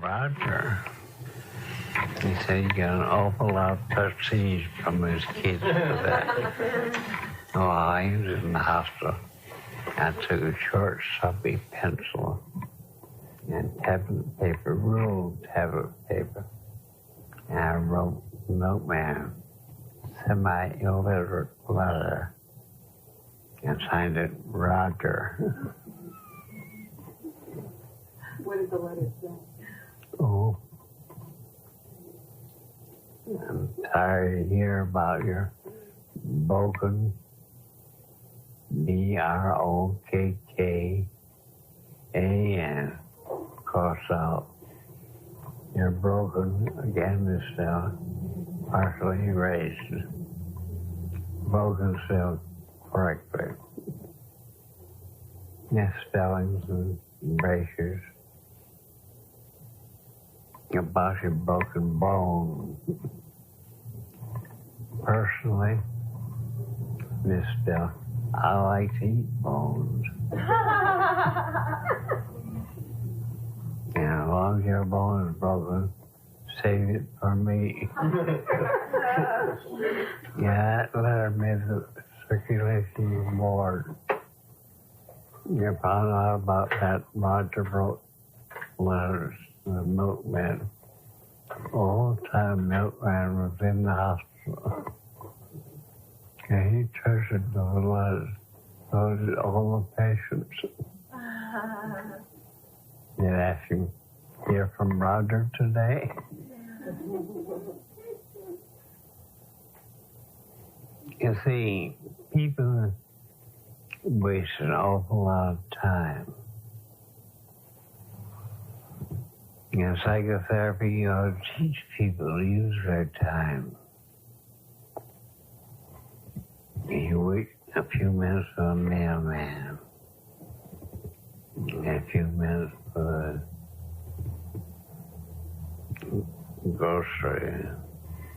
Roger. He said he got an awful lot of prestige from his kids for that. While he was in the hospital, I took a short, stubby pencil and tablet paper, ruled tablet paper, and I wrote milkman, semi-illiterate letter, and signed it Roger. What did the letter say? Oh, I'm tired to hear about your broken, B-R-O-K-K-A-N, cross out. You're broken, again is still partially erased. Broken still correctly. Misspellings and erasures. About your broken bone. Personally, misspell. I like to eat bones. And as long as your bone is broken, save it for me. Yeah, that letter made the circulation board. You found out about that Roger wrote letters to the milkman. All the time milkman was in the hospital. And he treasured those letters. Those are all the patients. Did I ask him, hear from Roger today? You see, people waste an awful lot of time. In psychotherapy, you ought to teach people to use their time. You wait a few minutes for a mailman, a few minutes for the grocery,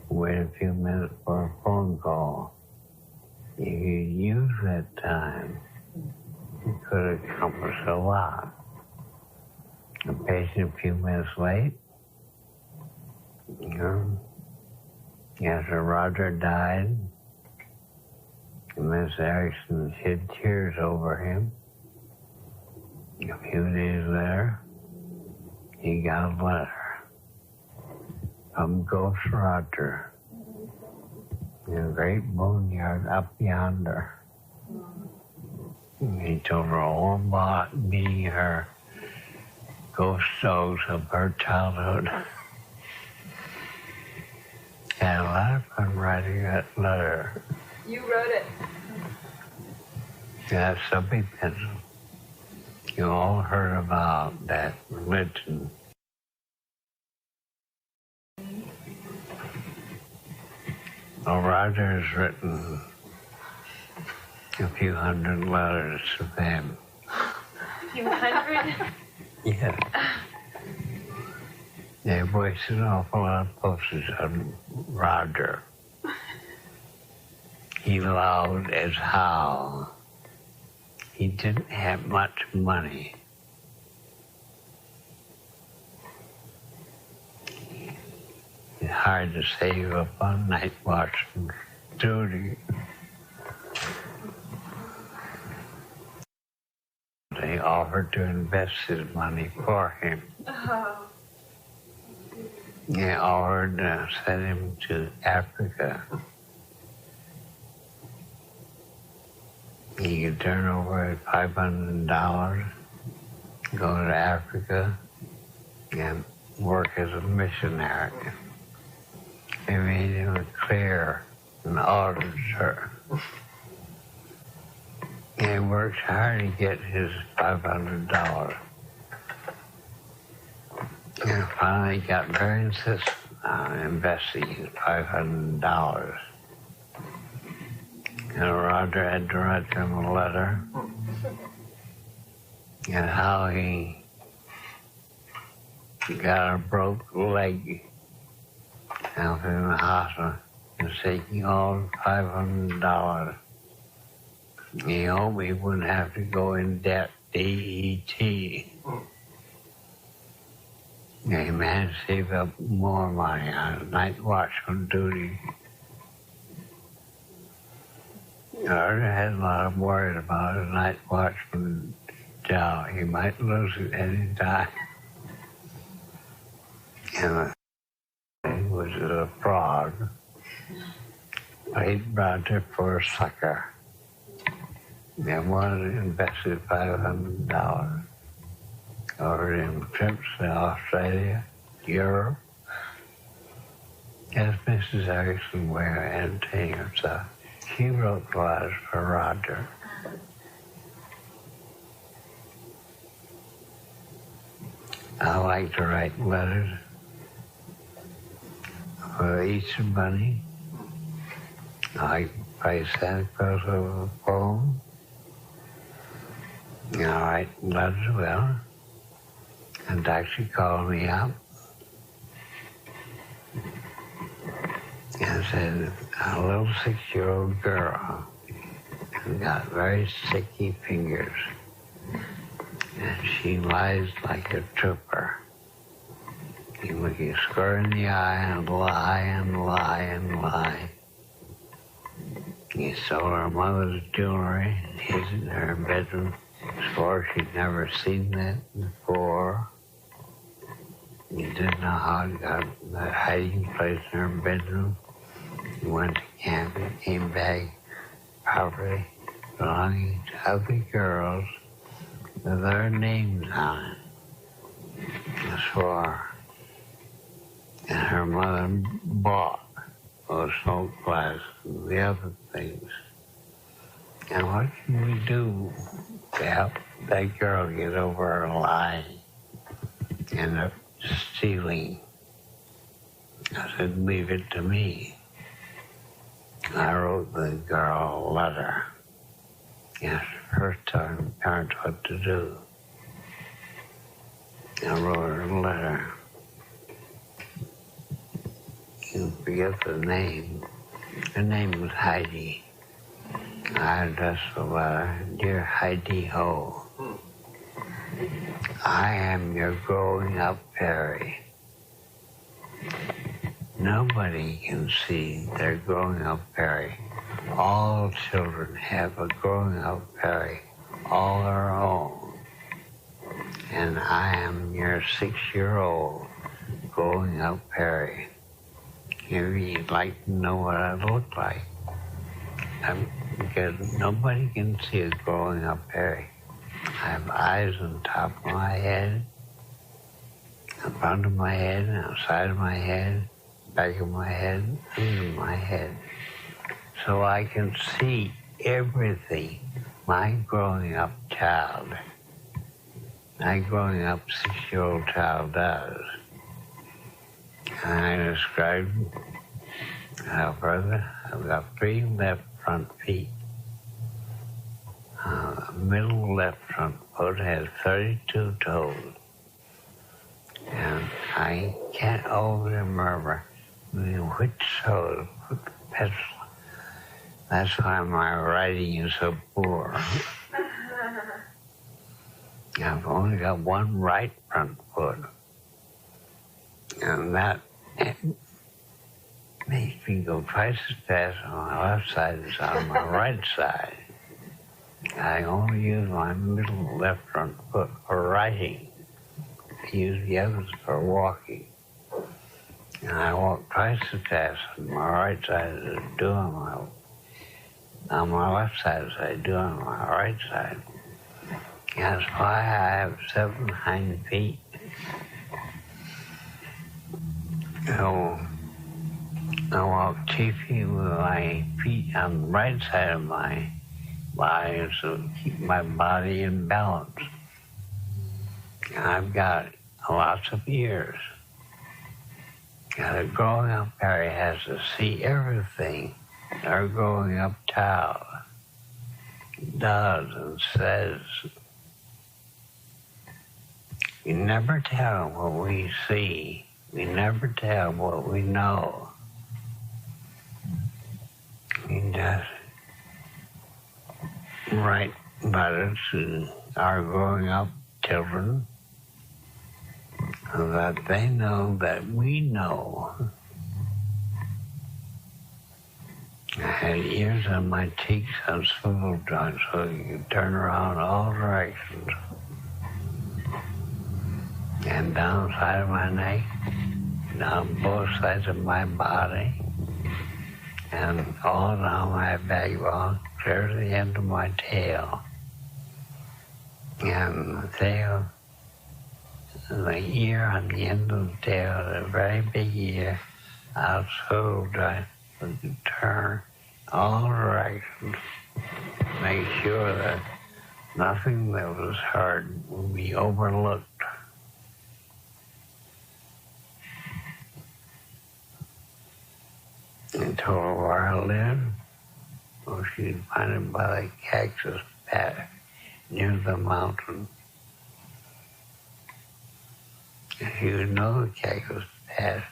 wait a few minutes for a phone call. If you use that time, you could accomplish a lot. A patient a few minutes late, after Roger died, Miss Erickson shed tears over him. A few days later, he got a letter from Ghost Roger in a great boneyard up yonder. He told her all about meeting her ghost dogs of her childhood. Had a lot of fun writing that letter. You wrote it. That's a big pencil. You all heard about that religion. Well, Roger has written a few hundred letters to them. A few hundred? Yeah. They wasted an awful lot of postage on Roger. He loud as how. He didn't have much money. It's hard to save up on night watchman duty. They offered to invest his money for him. Oh. They offered to send him to Africa. He could turn over $500, go to Africa, and work as a missionary. They made him a clear and auditor. He worked hard to get his $500. And finally got very insistent on investing his $500. And Roger had to write him a letter and how he got a broke leg out in the hospital and taking all $500. He hoped he wouldn't have to go in debt, D-E-T. He managed to save up more money on a night watchman duty. I had a lot of worries about a night watchman job. He might lose it any time. And he was a fraud. Paid Roger for a sucker. And one invested $500 over in trips to Australia, Europe. As Mrs. Erickson were entertaining herself, she wrote letters for Roger. I like to write letters for Easter Bunny. I like to play Santa Claus over the phone. And I write letters well. And actually called me up and said, a little 6-year-old girl who got very sticky fingers, and she lies like a trooper. You look you square in the eye and lie and lie and lie. You stole her mother's jewelry and hid it in her bedroom. Swore she'd never seen that before. You didn't know how you got that hiding place in her bedroom. You went to camping, came back, property belonging to other girls with their names on it. I swore. And her mother bought those smoke glasses and the other things. And what can we do to help that girl get over her lying and her stealing? I said, leave it to me. I wrote the girl a letter. Yes, first time parents what to do. I wrote her a letter. You forget the name. Her name was Heidi. I addressed the letter, Dear Heidi Ho, I am your growing up fairy. Nobody can see their growing up fairy. All children have a growing up fairy, all their own. And I am your 6-year-old growing up fairy. Maybe you'd like to know what I look like. Because nobody can see a growing up fairy. I have eyes on top of my head, in front of my head, outside of my head, back of my head, under my head. So I can see everything my growing up child, my growing up 6-year-old child does. And I described how further I've got 3 left front feet. Middle left front foot has 32 toes. And I can't always remember which toe to put the pencil. That's why my writing is so poor. I've only got 1 right front foot. And that makes me go twice as fast on my left side as on my right side. I only use my middle left front foot for writing. I use the others for walking. And I walk twice as fast on my right side as I do on my left side as I do on my right side. That's why I have 7 hind feet. So I walk chiefly with my feet on the right side of my body to keep my body in balance. And I've got lots of ears. And a growing up fairy has to see everything our growing up child does and says. We never tell what we see. We never tell what we know. We just write letters to our growing up children, so that they know that we know. I had ears on my cheeks on swivel joints so you could turn around all directions. And down the side of my neck, down both sides of my body, and all down my backbone, clear to the end of my tail. And the tail, the ear on the end of the tail, a very big ear, out swivel joint, so you could turn all directions, make sure that nothing that was heard would be overlooked. And told her where I lived. Well, she'd find it by the cactus patch near the mountain. And she would know the cactus patch.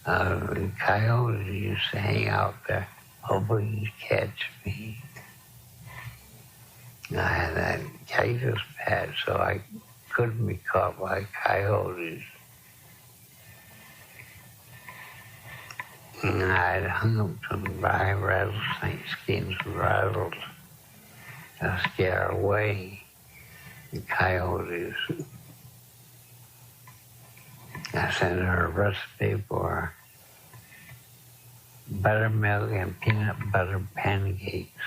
The coyotes used to hang out there, hoping to catch me. And I had that cactus patch, so I couldn't be caught by coyotes. And I'd hung up some dry rattlesnake skins and rattles to scare away the coyotes. I sent her a recipe for buttermilk and peanut butter pancakes.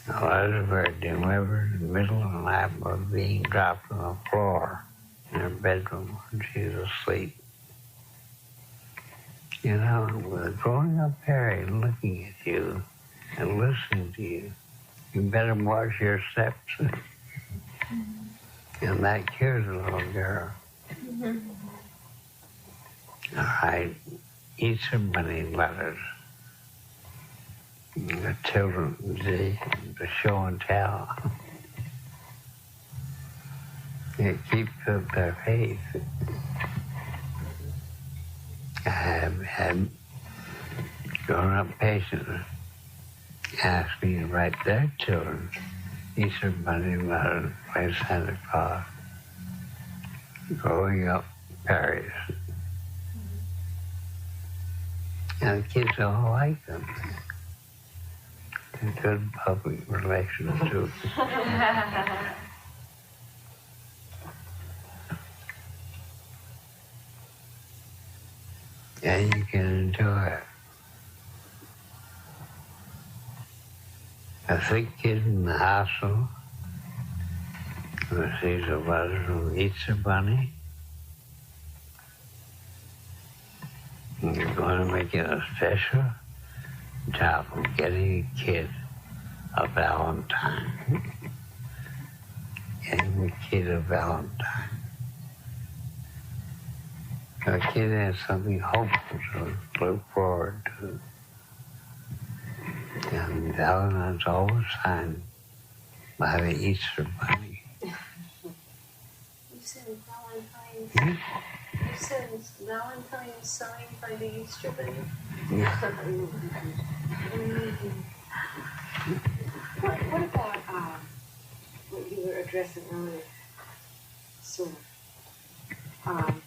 The letters were delivered in the middle of the night were being dropped on the floor in her bedroom when she was asleep. You know, with a growing up Harry looking at you and listening to you, you better watch your steps. And that cures a little girl. All right, Easter Bunny letters. The children, the show and tell. It keeps up their faith. I have had grown-up patients ask me to write their children Easter Bunny letters by Santa Claus. Growing up Paris. And the kids all like them. They're good public relations too. And you can enjoy it. A sick kid in the hospital receives a letter from Easter Bunny. And you're going to make it a special job of getting a kid a Valentine. Getting the kid a Valentine. A kid has something hopeful to look forward to. And Valentine's always signed by the Easter Bunny. You said Valentine's. You said Valentine's signed by the Easter Bunny. Yeah. What about what you were addressing earlier? Sort of.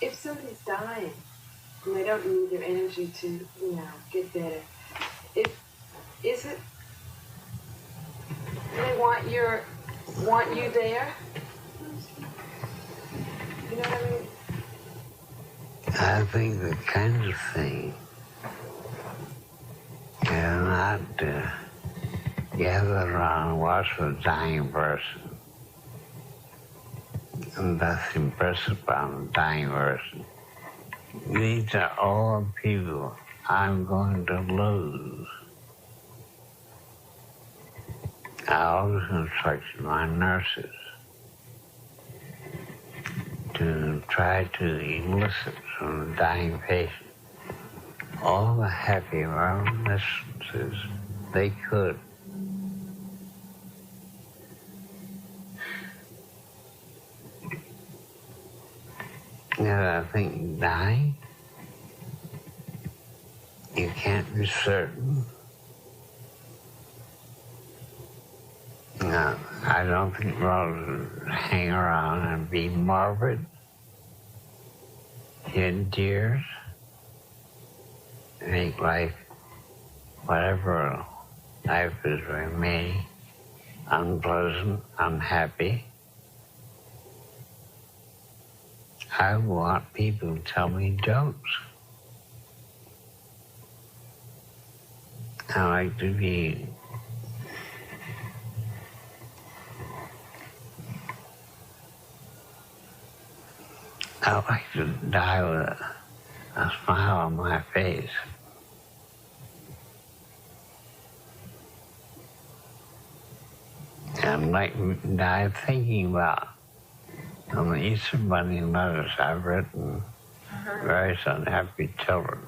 If somebody's dying and they don't need their energy to, get better, is it? Do they want you there? You know what I mean? I think the kind of thing is not gather around and watch a dying person. And that's impressive on a dying person. These are all people I'm going to lose. I always instruct my nurses to try to elicit from the dying patient all the happy reminiscences they could. And I think dying, you can't be certain. Now, I don't think we'll hang around and be morbid, in tears, make life, whatever life is remaining, unpleasant, unhappy. I want people to tell me jokes. I like to be I like to die with a smile on my face. And like to die thinking about the Easter Bunny letters I've written various unhappy children.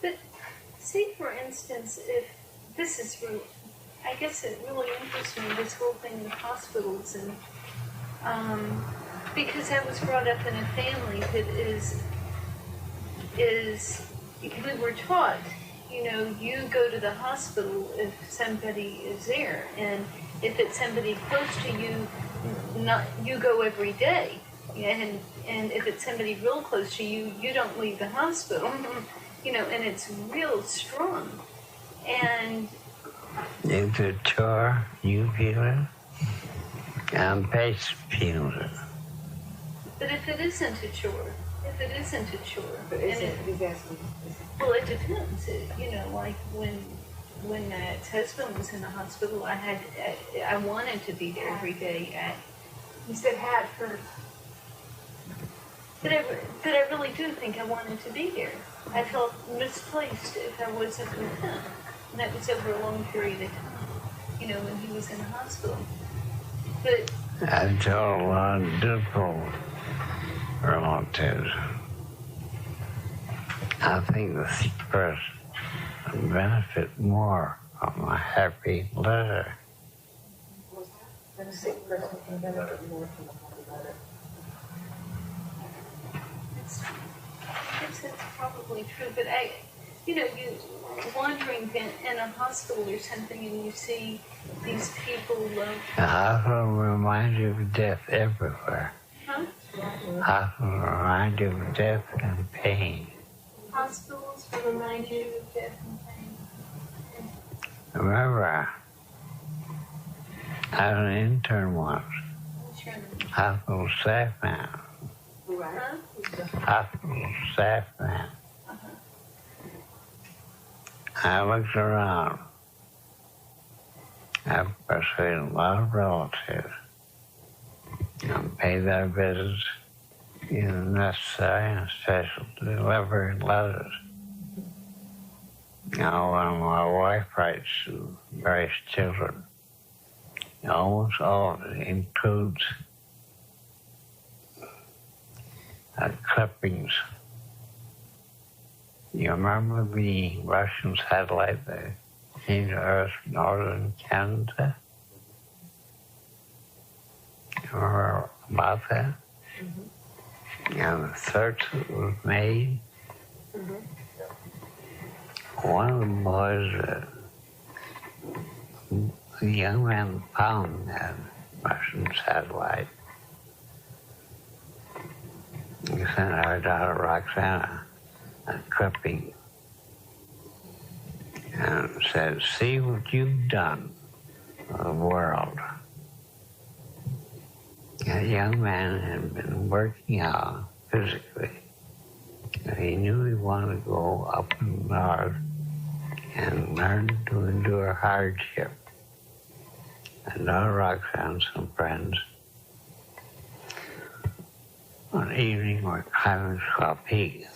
But say, for instance, if this is really, I guess it really interests me, this whole thing with hospitals, and because I was brought up in a family that we were taught, you go to the hospital if somebody is there, and if it's somebody close to you, you go every day, and if it's somebody real close to you, you don't leave the hospital, and it's real strong, and It's a chore, you feel it, and patient feels it. but if it isn't a chore, But he's asking. well, it depends. Like when my ex-husband was in the hospital, I wanted to be there every day. He said had first. But I really do think I wanted to be there. I felt misplaced if I wasn't with him. And that was over a long period of time, when he was in the hospital. But I told a lot of difficult relatives. I think the sick person would benefit more from a happy letter. The sick person can benefit more from the happy letter. it's probably true. But you wandering in a hospital or something, and you see these people. The hospital reminds you of death everywhere. Huh? Hospital reminds you of death and pain. Hospitals remind you of death and pain. Remember, I was an intern once. Sure. Hospital staff man. Huh? Hospital staff man. I looked around. I persuaded a lot of relatives and paid their visits, either necessary and special delivery letters. Now, when my wife writes to various children, almost all of it includes clippings. You remember the Russian satellite that came to Earth from northern Canada? You remember about that? Mm-hmm. And the search that was made. Mm-hmm. One of the boys, the young man found that Russian satellite. He sent our daughter Roxana a clipping and said, "See what you've done for the world." That young man had been working out physically. He knew he wanted to go up north and learn to endure hardship. And daughter Roxana and some friends one evening were climbing Squaw Peak.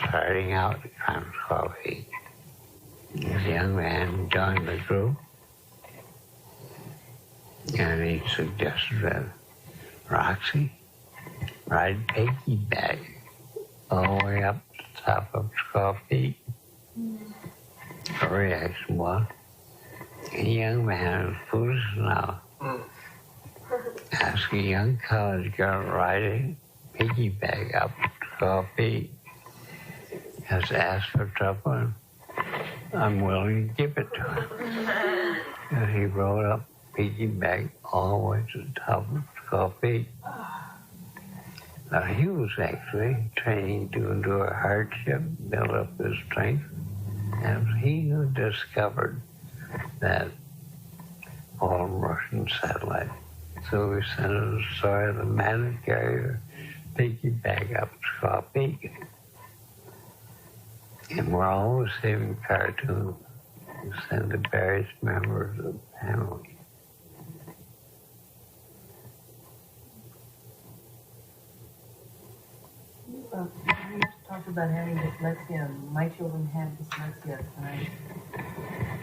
Starting out to climb Squaw Peak. This young man joined the group, and he suggested that Roxy ride piggyback all the way up to the top of Squaw Peak. Her reaction was, a young man is foolish enough ask a young college girl riding piggyback up to Squaw Peak has asked for trouble. I'm willing to give it to him. And he rode up piggyback all the way to the top of the coffee. Now, he was actually training to endure hardship, build up his strength. And it was he who discovered that fallen Russian satellite. So we sent a story of the man who carried a piggyback up Squaw Peak. And we're always saving cartoons to send to various members of the family. You talked about having dyslexia. My children have dyslexia.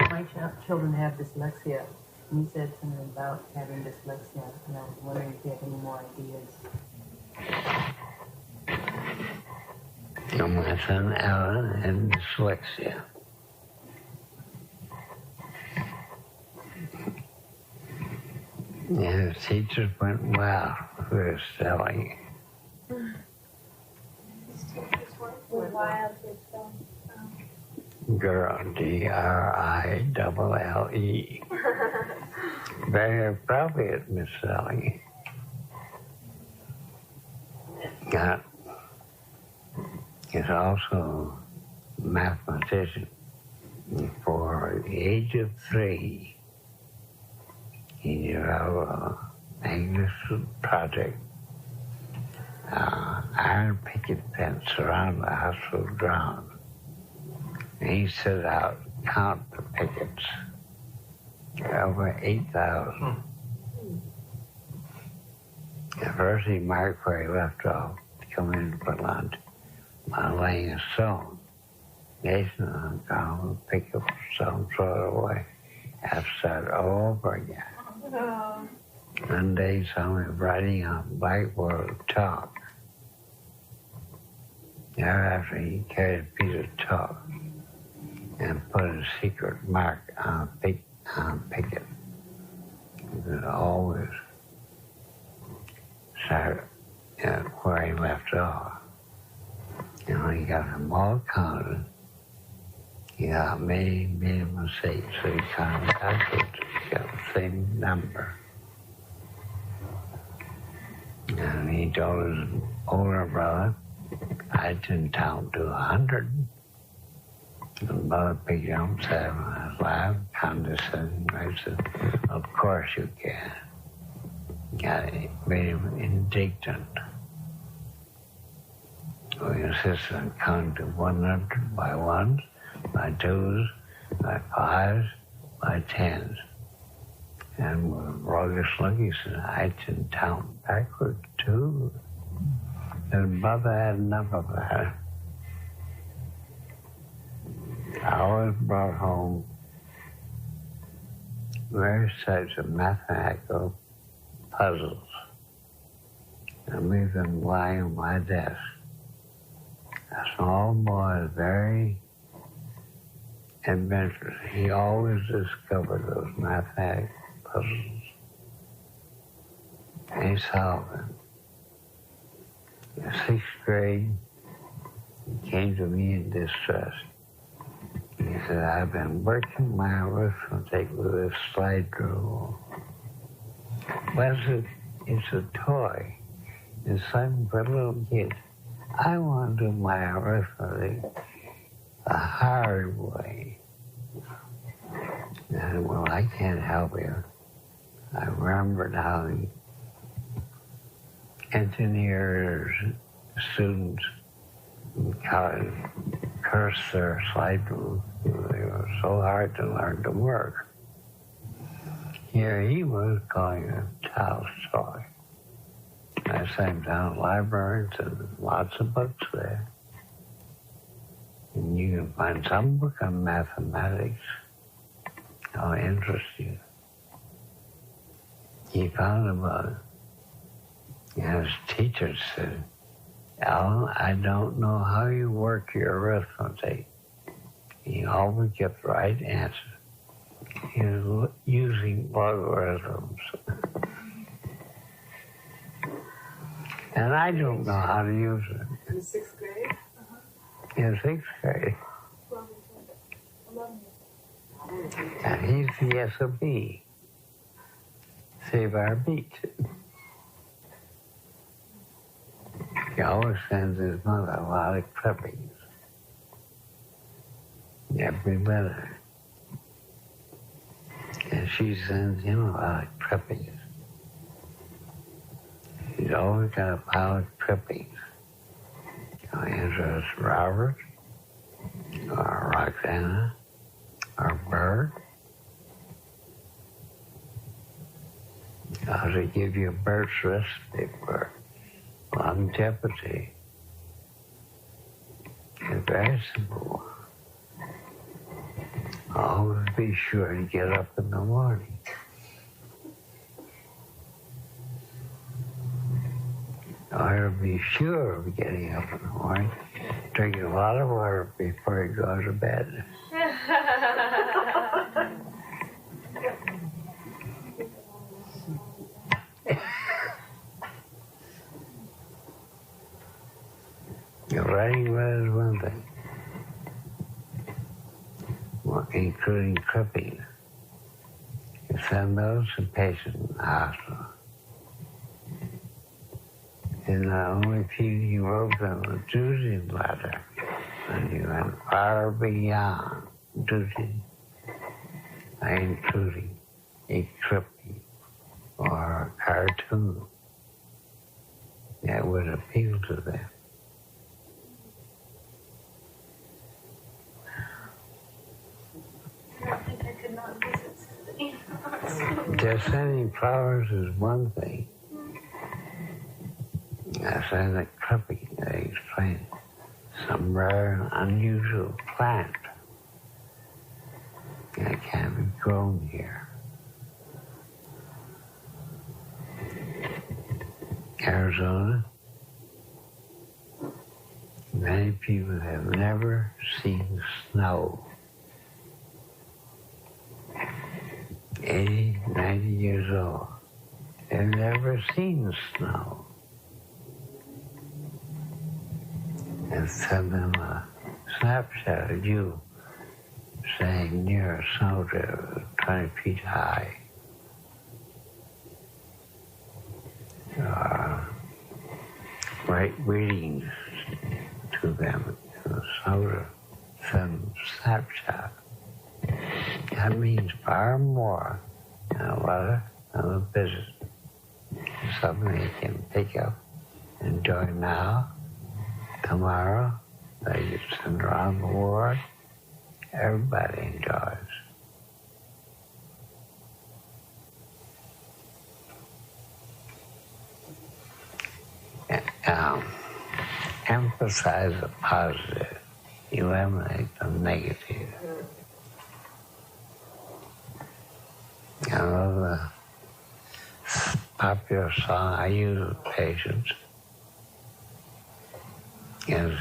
My children have dyslexia. And you said something about having dyslexia, and I was wondering if you have any more ideas. My son Alan had dyslexia. And his teachers went, wow, we're selling. Girl, Grille. Very appropriate, Miss Sally. He's also a mathematician. For the age of 3, he developed a magnificent project. Iron picket fence around the hospital ground. And he set out to count the pickets. Over 8,000. At first he marked where he left off to come in for lunch by laying a stone. Jason and Tom would pick up some sort of way and start all over again. One day he saw me writing on a blackboard of chalk. Thereafter he carried a piece of chalk and put a secret mark on a picket. He could always start at where he left off. And when he got them all counted, he got made a mistake, so he counted backwards. He got the same number. And he told his older brother, I didn't count to 100. The mother picked up and said, when I was laughing, condescending, I said, of course you can. Made him indignant. We insisted on counting to 100 by 1s, by 2s, by 5s, by 10s. And with roguish look, he said, I didn't count backwards too. And mother had enough of that. I always brought home various types of mathematical puzzles and leave them lying on my desk. A small boy is very adventurous. He always discovered those mathematical puzzles. And he solved them. In the 6th grade, he came to me in distress. He said, I've been working my arithmetic with this slide rule. Well, it's a toy. It's something for little kids. I want to do my arithmetic the hard way. And well, I can't help you. I remembered how the engineers, students in college cursed their slide rules. They were so hard to learn to work. Here he was calling it a child's toy. I sat down at libraries and lots of books there. And you can find some book on mathematics that'll interest you. He found a book. And his teacher said, Alan, I don't know how you work your arithmetic. He always kept the right answer. He was using logarithms. And I don't know how to use it. In 6th grade? In 6th grade. 11 And he's the SOB. Save our beat. He always sends his mother a lot of clippings. Every winter. And she sends him a lot of clippings. He's always got a pile of clippings. Either it's Robert, or Roxana, or Bert. How to give you a Bert's recipe for longevity. It's very simple. Always be sure to get up in the morning. Or be sure of getting up in the morning. Drink a lot of water before you go to bed. Writing well is one thing, including clippings. You send those to patients in the hospital. And not only you wrote them a duty letter, and you went far beyond duty, including a clipping or a cartoon that would appeal to them. I don't think I could not visit somebody. Just sending flowers is one thing. I send a clipping that explains some rare and unusual plant that can be grown here. Arizona, many people have never seen snow. 80, 90 years old. They've never seen snow. And send them a snapshot of you staying near a snowdrift 20 feet high. Write readings to them in the snowdrift. Send them snapshot. That means far more than a letter than a visit. Something they can pick up, enjoy now, tomorrow, they get sent around the world. Everybody enjoys. Emphasize the positive, eliminate the negative. Another popular song I use with patients is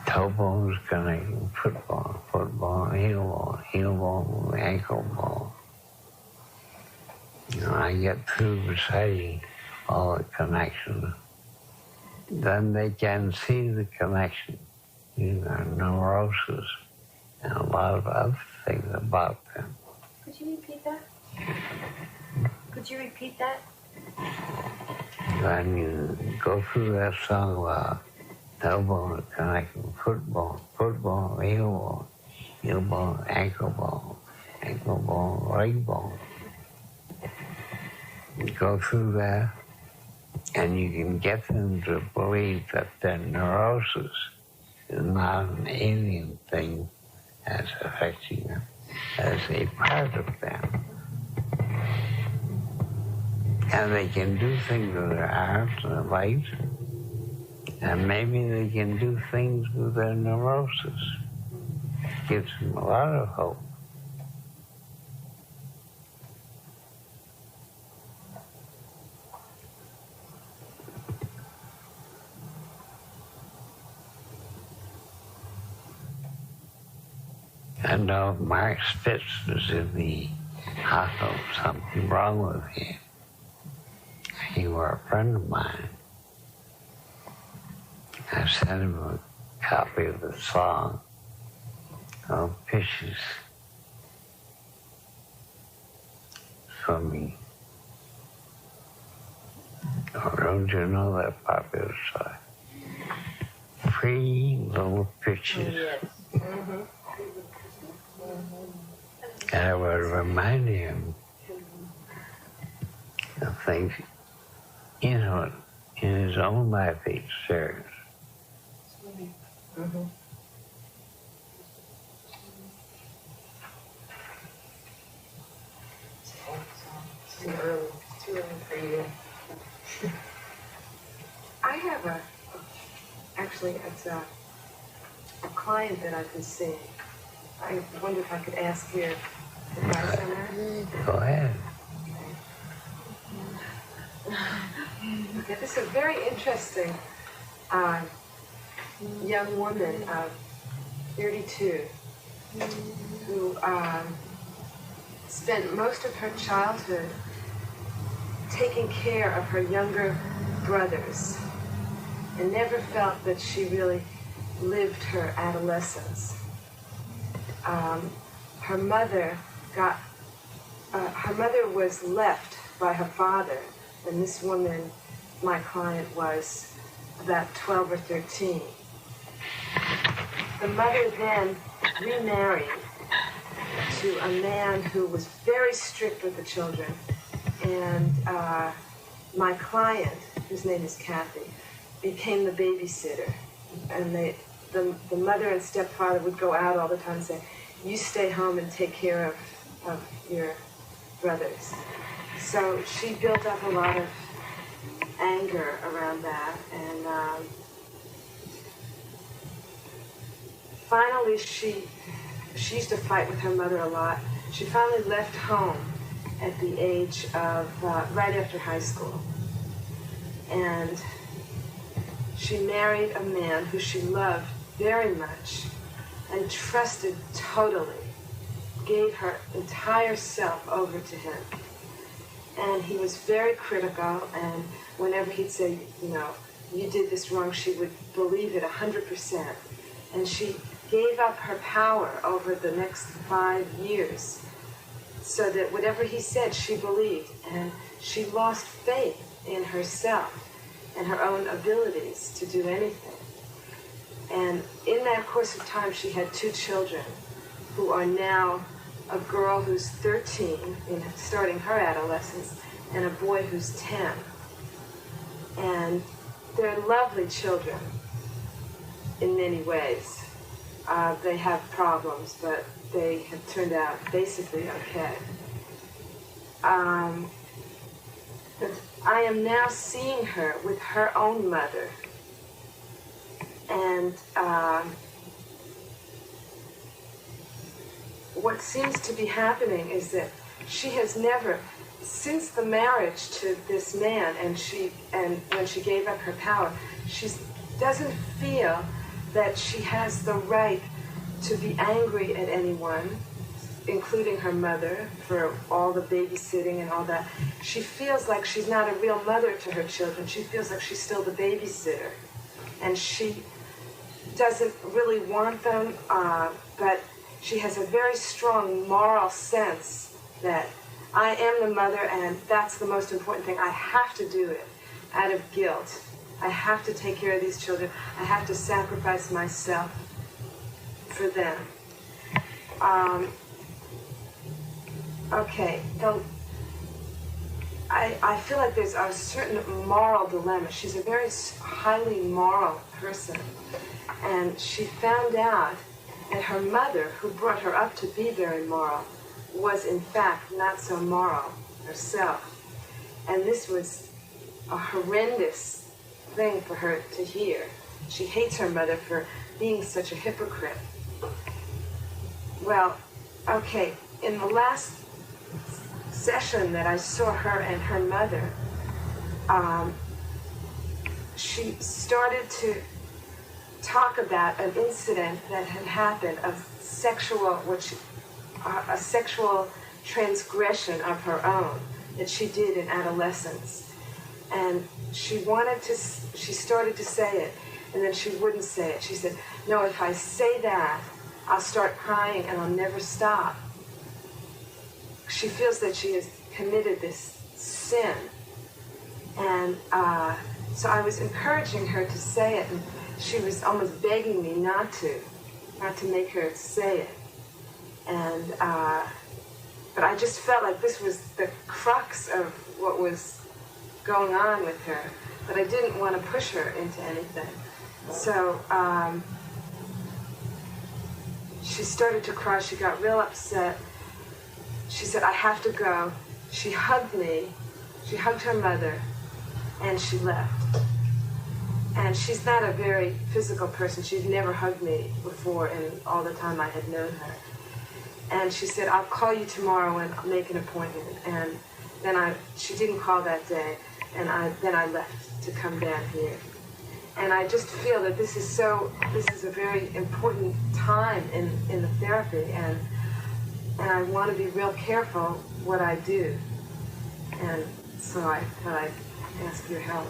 toe bones connecting foot bone, heel bone, ankle bone. You know, I get through reciting all the connections. Then they can see the connection, neurosis, and a lot of other things about them. Could you repeat that? Could you repeat that? When you go through that song about toe bone connecting foot bone, heel bone, ankle bone, leg bone. You go through that, and you can get them to believe that their neurosis is not an alien thing that's affecting them, as a part of them. And they can do things with their arms and their legs, and maybe they can do things with their neurosis. It gives them a lot of hope. I know Mark Spitz was in the hospital, something wrong with him. He was a friend of mine. I sent him a copy of the song pictures for me. Oh, don't you know that popular site? Free little pictures. Yes. Mm-hmm. And I would remind him of things, in his own life experience. Mm-hmm. Too early for you. I have actually, it's a client that I've been seeing. I wonder if I could ask your advice on that. Go ahead. Okay, this is a very interesting young woman of 32 who spent most of her childhood taking care of her younger brothers and never felt that she really lived her adolescence. Her mother was left by her father, and this woman, my client, was about 12 or 13. The mother then remarried to a man who was very strict with the children, and my client, whose name is Kathy, became the babysitter. And the mother and stepfather would go out all the time and say, you stay home and take care of your brothers. So she built up a lot of anger around that, and finally she used to fight with her mother a lot. She finally left home at the age of right after high school, and she married a man who she loved very much and trusted totally, gave her entire self over to him. And he was very critical, and whenever he'd say, you did this wrong, she would believe it 100%. And she gave up her power over the next 5 years so that whatever he said, she believed. And she lost faith in herself and her own abilities to do anything. And in that course of time, she had 2 children who are now a girl who's 13, starting her adolescence, and a boy who's 10. And they're lovely children in many ways. They have problems, but they have turned out basically okay. But I am now seeing her with her own mother. And what seems to be happening is that she has never, since the marriage to this man, and when she gave up her power, she doesn't feel that she has the right to be angry at anyone, including her mother, for all the babysitting and all that. She feels like she's not a real mother to her children. She feels like she's still the babysitter. And she doesn't really want them, but she has a very strong moral sense that I am the mother, and that's the most important thing. I have to do it out of guilt. I have to take care of these children. I have to sacrifice myself for them. Okay, I feel like there's a certain moral dilemma. She's a very highly moral person. And she found out that her mother, who brought her up to be very moral, was in fact not so moral herself. And this was a horrendous thing for her to hear. She hates her mother for being such a hypocrite. Well, okay, in the last session that I saw her and her mother, she started to talk about an incident that had happened of a sexual transgression of her own that she did in adolescence. And she started to say it, and then she wouldn't say it. She said, no, if I say that, I'll start crying and I'll never stop. She feels that she has committed this sin. And so I was encouraging her to say it, and she was almost begging me not to make her say it. And but I just felt like this was the crux of what was going on with her, but I didn't want to push her into anything. So she started to cry. She got real upset. She said, I have to go. She hugged me. She hugged her mother, and she left. And she's not a very physical person. She'd never hugged me before in all the time I had known her. And she said, I'll call you tomorrow and make an appointment. And then she didn't call that day, and then I left to come down here. And I just feel that this is a very important time in the therapy, and I want to be real careful what I do. And so I thought I'd ask your help.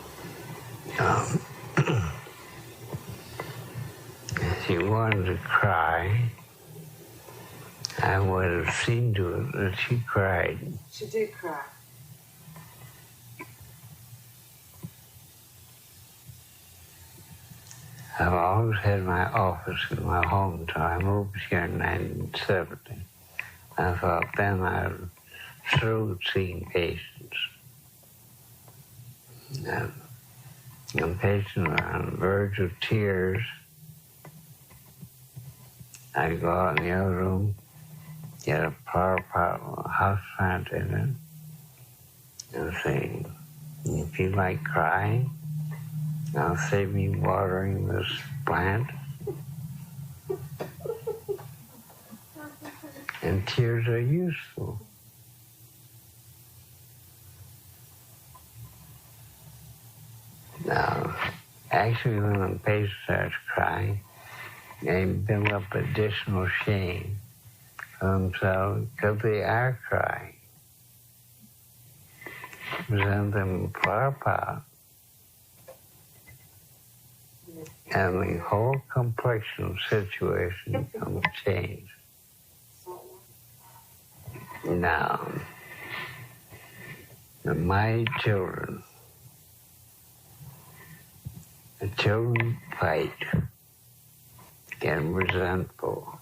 If you wanted to cry, I would have seen to it that she cried. She did cry. I've always had my office in my hometown. I moved here in 1970. I thought then I was through seeing patients. And patients were on the verge of tears. I'd go out in the other room, get a flower pot with a house plant in it, and say, if you like crying, I'll save me watering this plant. And tears are useful. Now, actually, when a patient starts crying, they build up additional shame for themselves because they are crying. Present them a flower pot, and the whole complexion of the situation becomes changed. Now, my children, the children fight, get resentful.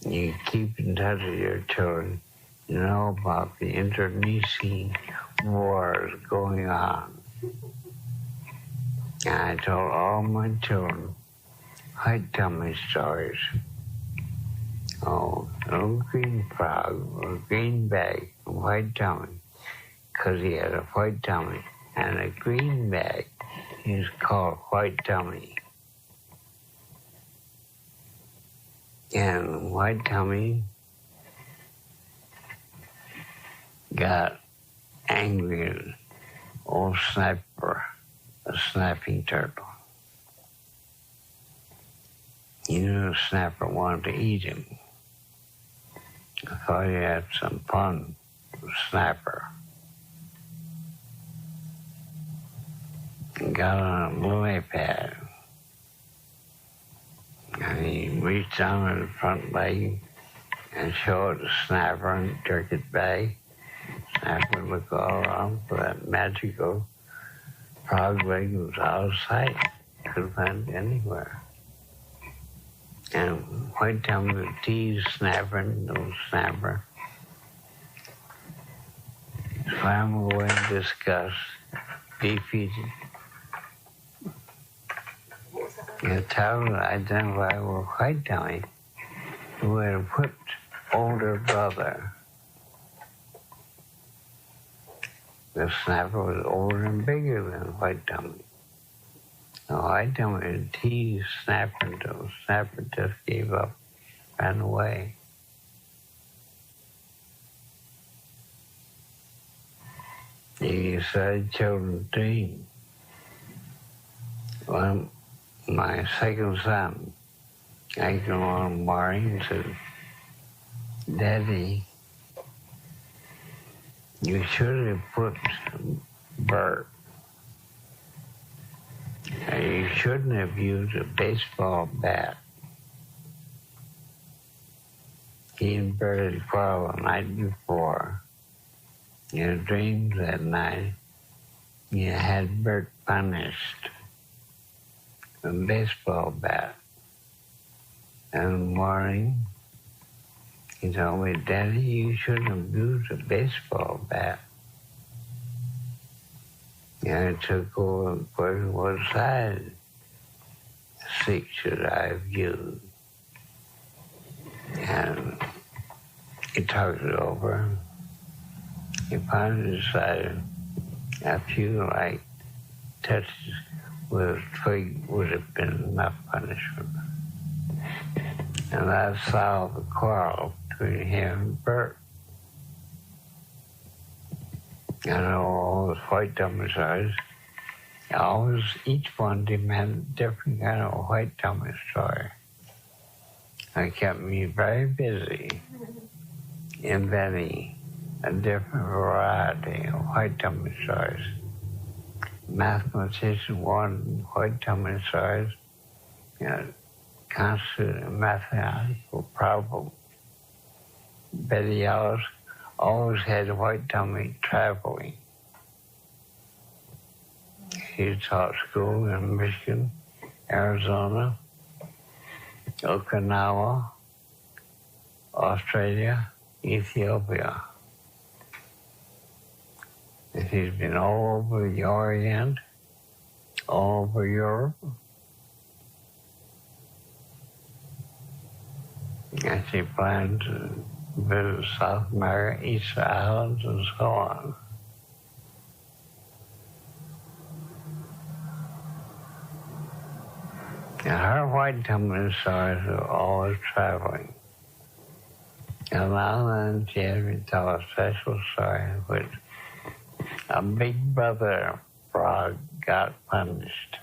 You keep in touch with your children, you know about the internecine wars going on. And I told all my children white tummy stories. Oh, a little green frog or a green bag, a white tummy, because he had a white tummy. And a green bag is called white tummy. And white tummy got angry at old Snapper, a snapping turtle. He knew the snapper wanted to eat him. I thought he had some fun with Snapper. And got on a lily pad. And he reached down his front leg and showed the Snapper and jerked it back. Snapper looked all around for that magical frog leg was out of sight. Couldn't find it anywhere. And white tummy would tease Snapper and no Snapper. Swam away in disgust, defeated. The child would identify with white tummy, who had whipped older brother. The Snapper was older and bigger than white tummy. The white tummy would tease Snapper until Snapper just gave up, ran away. You said children dream. Well, my second son, I came on in the morning and said, Daddy, you should have put Bert. You shouldn't have used a baseball bat. He and Bert had quarreled the night before. In a dream that night, he had Bert punished with a baseball bat. And in the morning, he told me, Daddy, you shouldn't have used a baseball bat. And I took over and put it what side seat should I have used. And he talked it over. He finally decided a few light touches with a twig would have been enough punishment. And that solved the quarrel between him and Bert. I know all those white dummy-stories, always, each one demanded a different kind of white dummy story. It kept me very busy inventing a different variety of white dummy stories. Mathematician wanted white dummy stories, constitute a mathematical problem. Betty Ellis always had a white dummy traveling. She taught school in Michigan, Arizona, Okinawa, Australia, Ethiopia. And she's been all over the Orient, all over Europe. And she planned to visit South America, Easter Islands, and so on. And her white dummy stories are always traveling. And now and then she had me tell a special story in which a big brother frog got punished.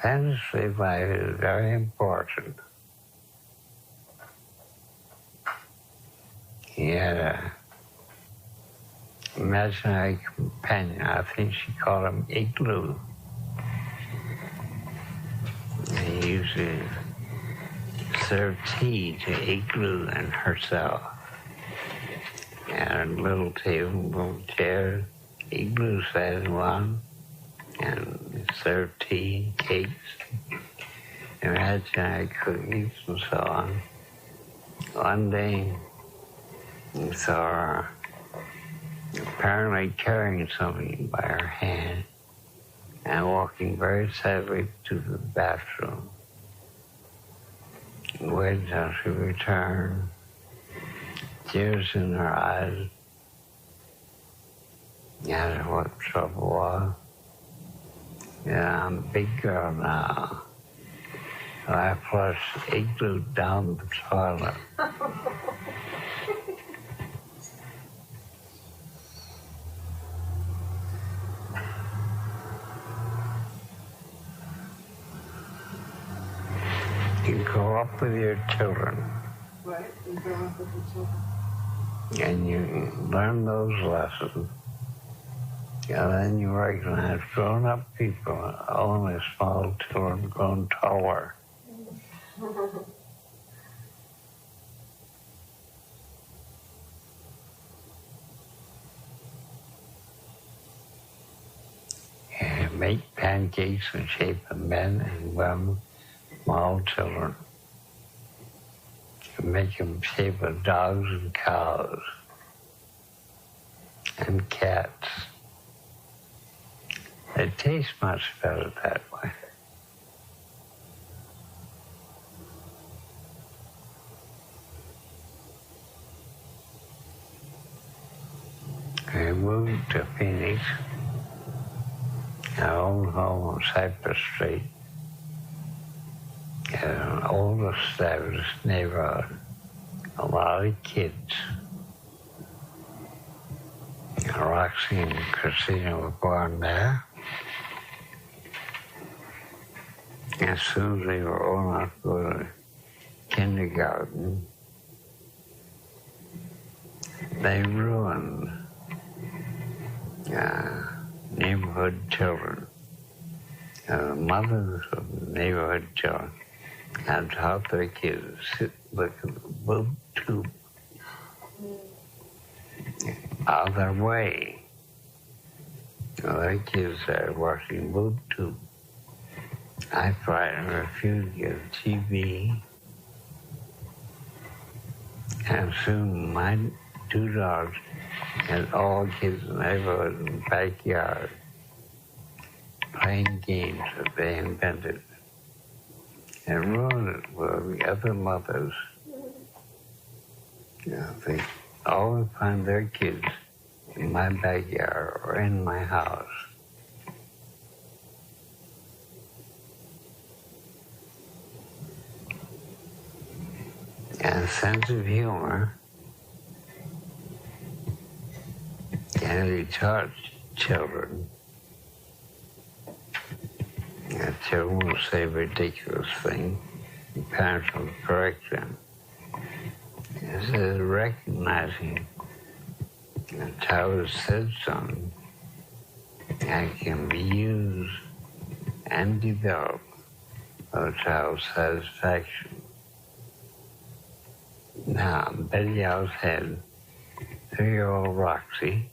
Fantasy life is very important. He had a imaginary companion. I think she called him Igloo. He usually served tea to Igloo and herself. And a little table, little chair. Igloo sat in one and served tea and cakes, imaginary cookies and so on. One day, we saw her apparently carrying something by her hand and walking very sadly to the bathroom. Waited until she returned, tears in her eyes, asked her what the trouble was. Yeah, I'm a big girl now. So I flushed Igloo down the toilet. You grow up with your children. Right, you grow up with your children. And you learn those lessons. And then you recognize grown-up people are only small children grown taller. And make pancakes in the shape of men and women, small children. You make them shape of dogs and cows and cats. They taste much better that way. We moved to Phoenix, our old home on Cypress Street, in an old established neighborhood, a lot of kids. Roxy and Christina were born there. As soon as they were old enough to go to kindergarten, they ruined neighborhood children. Mothers of neighborhood children have taught their kids to sit, look at the boob tube out of their way. Their kids are watching boob tube. I try to refuse to get TV, and soon my 2 dogs and all kids in the neighborhood in the backyard playing games that they invented and ruined it for the other mothers. They always find their kids in my backyard or in my house. And a sense of humor can be taught children. Children will say ridiculous things, and parents will correct them. This is recognizing a child has said something that can be used and developed for a child's satisfaction. Now, Betty Alice had 3-year-old Roxy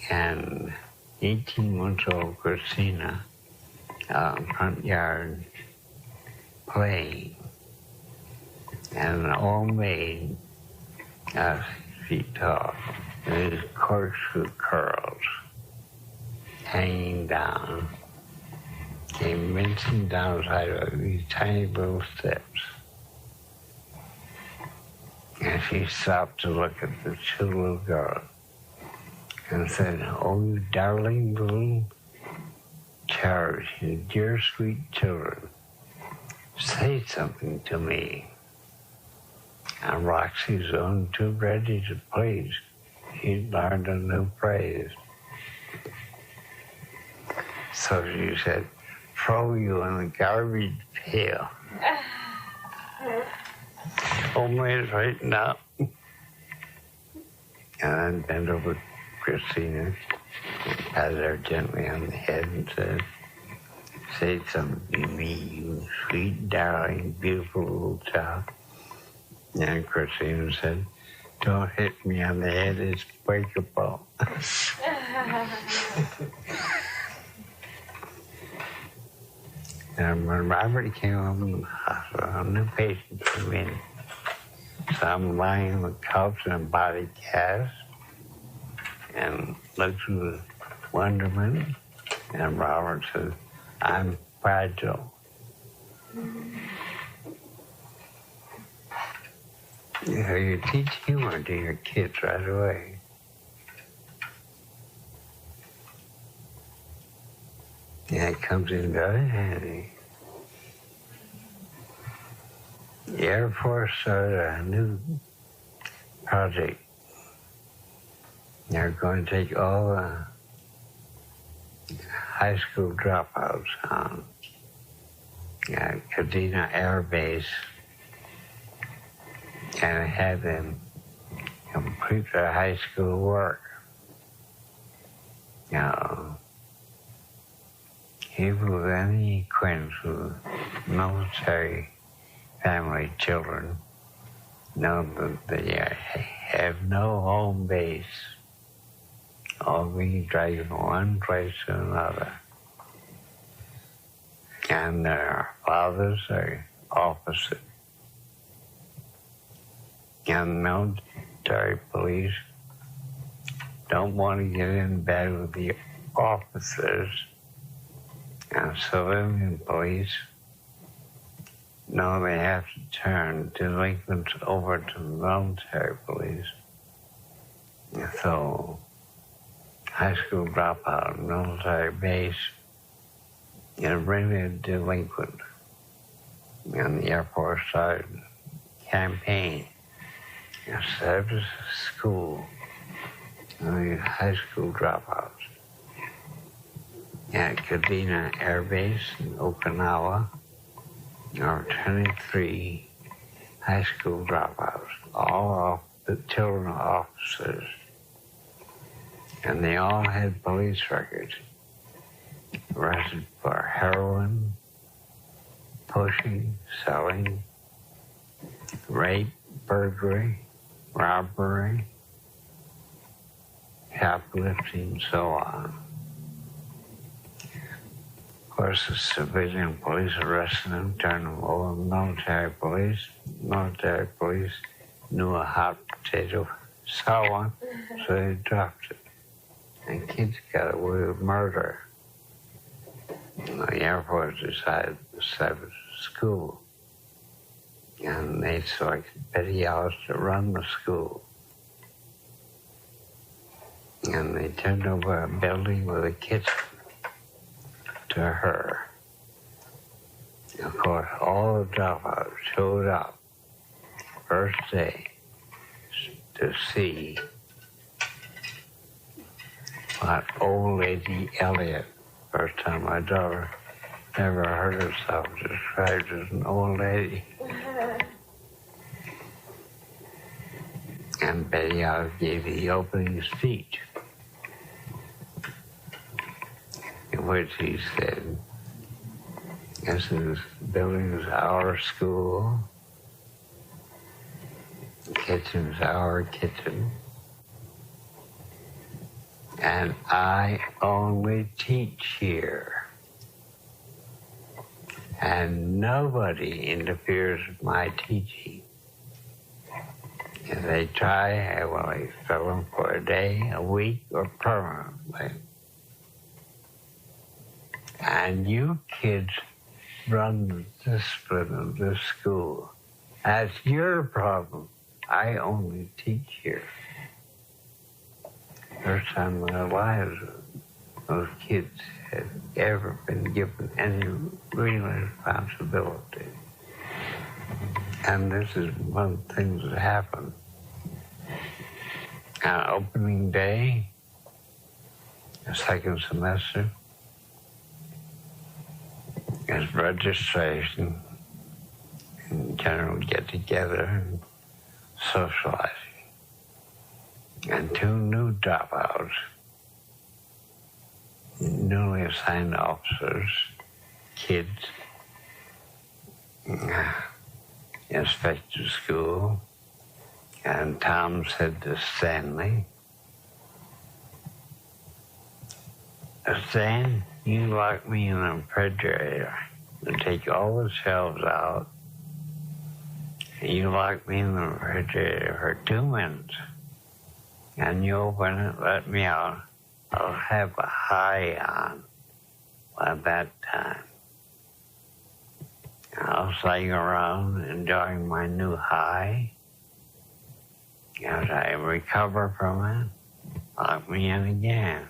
and 18-month-old Christina out in the front yard playing. And an old maid, 6 feet tall, with his corkscrew curls hanging down, came mincing down the sidewalk with these tiny little steps. And she stopped to look at the 2 little girls and said, "Oh, you darling little cherubs, you dear sweet children, say something to me." And Roxy's only too ready to please. She'd learned a new phrase. So she said, "Throw you in the garbage pail." Old maid straightened up and then bent over Christina, patted her gently on the head and said, "Say something to me, you sweet, darling, beautiful little child." And Christina said, "Don't hit me on the head, it's breakable." And when Robert came home from the hospital, a new patient came in. So I'm lying on the couch in a body cast and looked with wonderment. And Robert said, "I'm fragile." You teach humor to your kids right away. Yeah, it comes in very handy. The Air Force started a new project. They're going to take all the high school dropouts on Kadena Air Base and have them complete their high school work. Now, people with any acquaintance with military family children know that they have no home base, all being dragged from one place to another. And their fathers are opposite. And military police don't want to get in bed with the officers. And civilian police know they have to turn delinquents over to the military police. So, high school dropout, military base, really a delinquent. And the Air Force started a campaign. Instead of school, high school dropouts. At Kadena Air Base in Okinawa, there are 23 high school dropouts, all of the children of officers. And they all had police records. Arrested for heroin, pushing, selling, rape, burglary, robbery, shoplifting, so on. Of course, the civilian police arrested them, turned them over to military police. Military police knew a hot potato, saw one, so they dropped it. And kids got away with murder. The Air Force decided to establish a school. And they selected Betty Alice to run the school. And they turned over a building with a kitchen to her. Of course, all the dropouts showed up first day to see what old lady Elliot, first time my daughter never heard herself described as an old lady. And Betty Alice gave the opening speech, in which he said, "This building is our school, the kitchen's our kitchen, and I only teach here. And nobody interferes with my teaching. If they try, I will expel them for a day, a week, or permanently. And you kids run the discipline of this school. That's your problem. I only teach here." First time in their lives those kids had ever been given any real responsibility. And this is one of the things that happened. On opening day, the second semester, is registration and general get-together and socializing. And 2 new dropouts, newly assigned officers, kids, inspected school, and Tom said to Stanley, "Stan, you lock me in the refrigerator and take all the shelves out. You lock me in the refrigerator for 2 minutes. And you open it, let me out. I'll have a high on by that time. I'll sing around enjoying my new high. As I recover from it, lock me in again.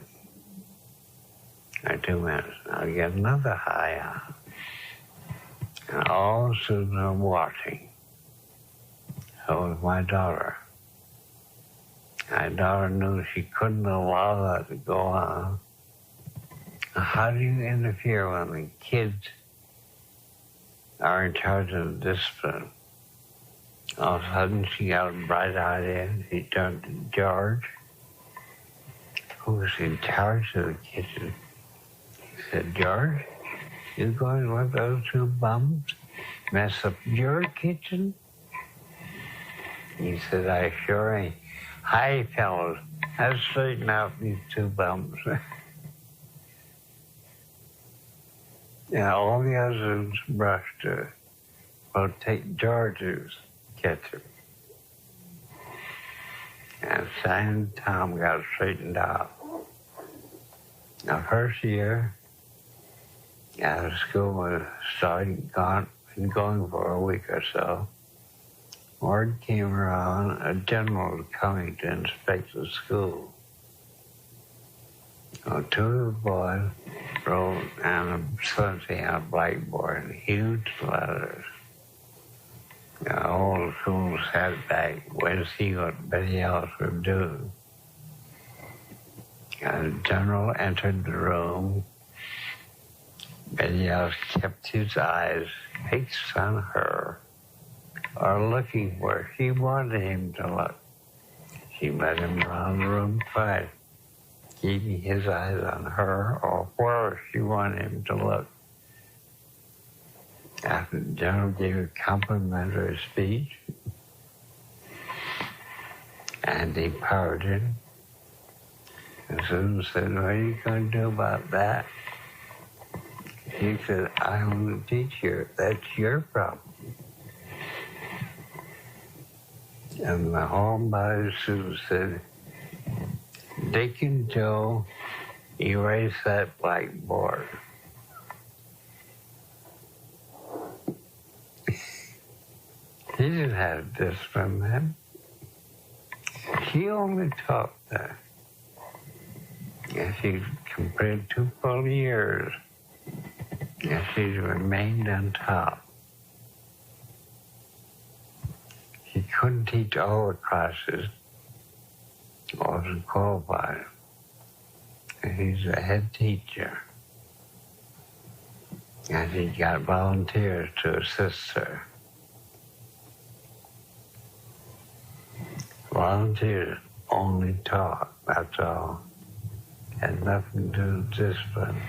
For 2 minutes, I'll get another high on. And all the students are watching. So was my daughter. My daughter knew she couldn't allow that to go on. How do you interfere when the kids are in charge of the discipline? All of a sudden, she got a bright idea. She turned to George, who was in charge of the kitchen. He said, "George, you going to let those 2 bums mess up your kitchen?" He said, "I sure ain't. Hi, fellas, let's straighten out these 2 bums." Yeah, all the others rushed to, well, take George's kitchen. And Sam and Tom got straightened out. Now, first year, the school was been going for a week or so. Word came around, a general was coming to inspect the school. So 2 of the boys wrote on something on a blackboard in huge letters. The whole school sat back, waiting to see what Betty Alice would do. And the general entered the room. Betty Alice kept his eyes fixed on her, or looking where she wanted him to look. She led him around the room twice. keeping his eyes on her or where she wanted him to look. After the general gave a complimentary speech and departed, and Susan said, "What are you going to do about that?" He said, "I'm the teacher. That's your problem." And the home by Susan said, "Dick and Joe, erase that blackboard." He didn't have discipline then. She only taught that. And she completed 2 full years. And she's remained on top. She couldn't teach all the classes. Wasn't qualified. And she's a head teacher. And she got volunteers to assist her. Volunteers only taught, that's all. Had nothing to do with discipline.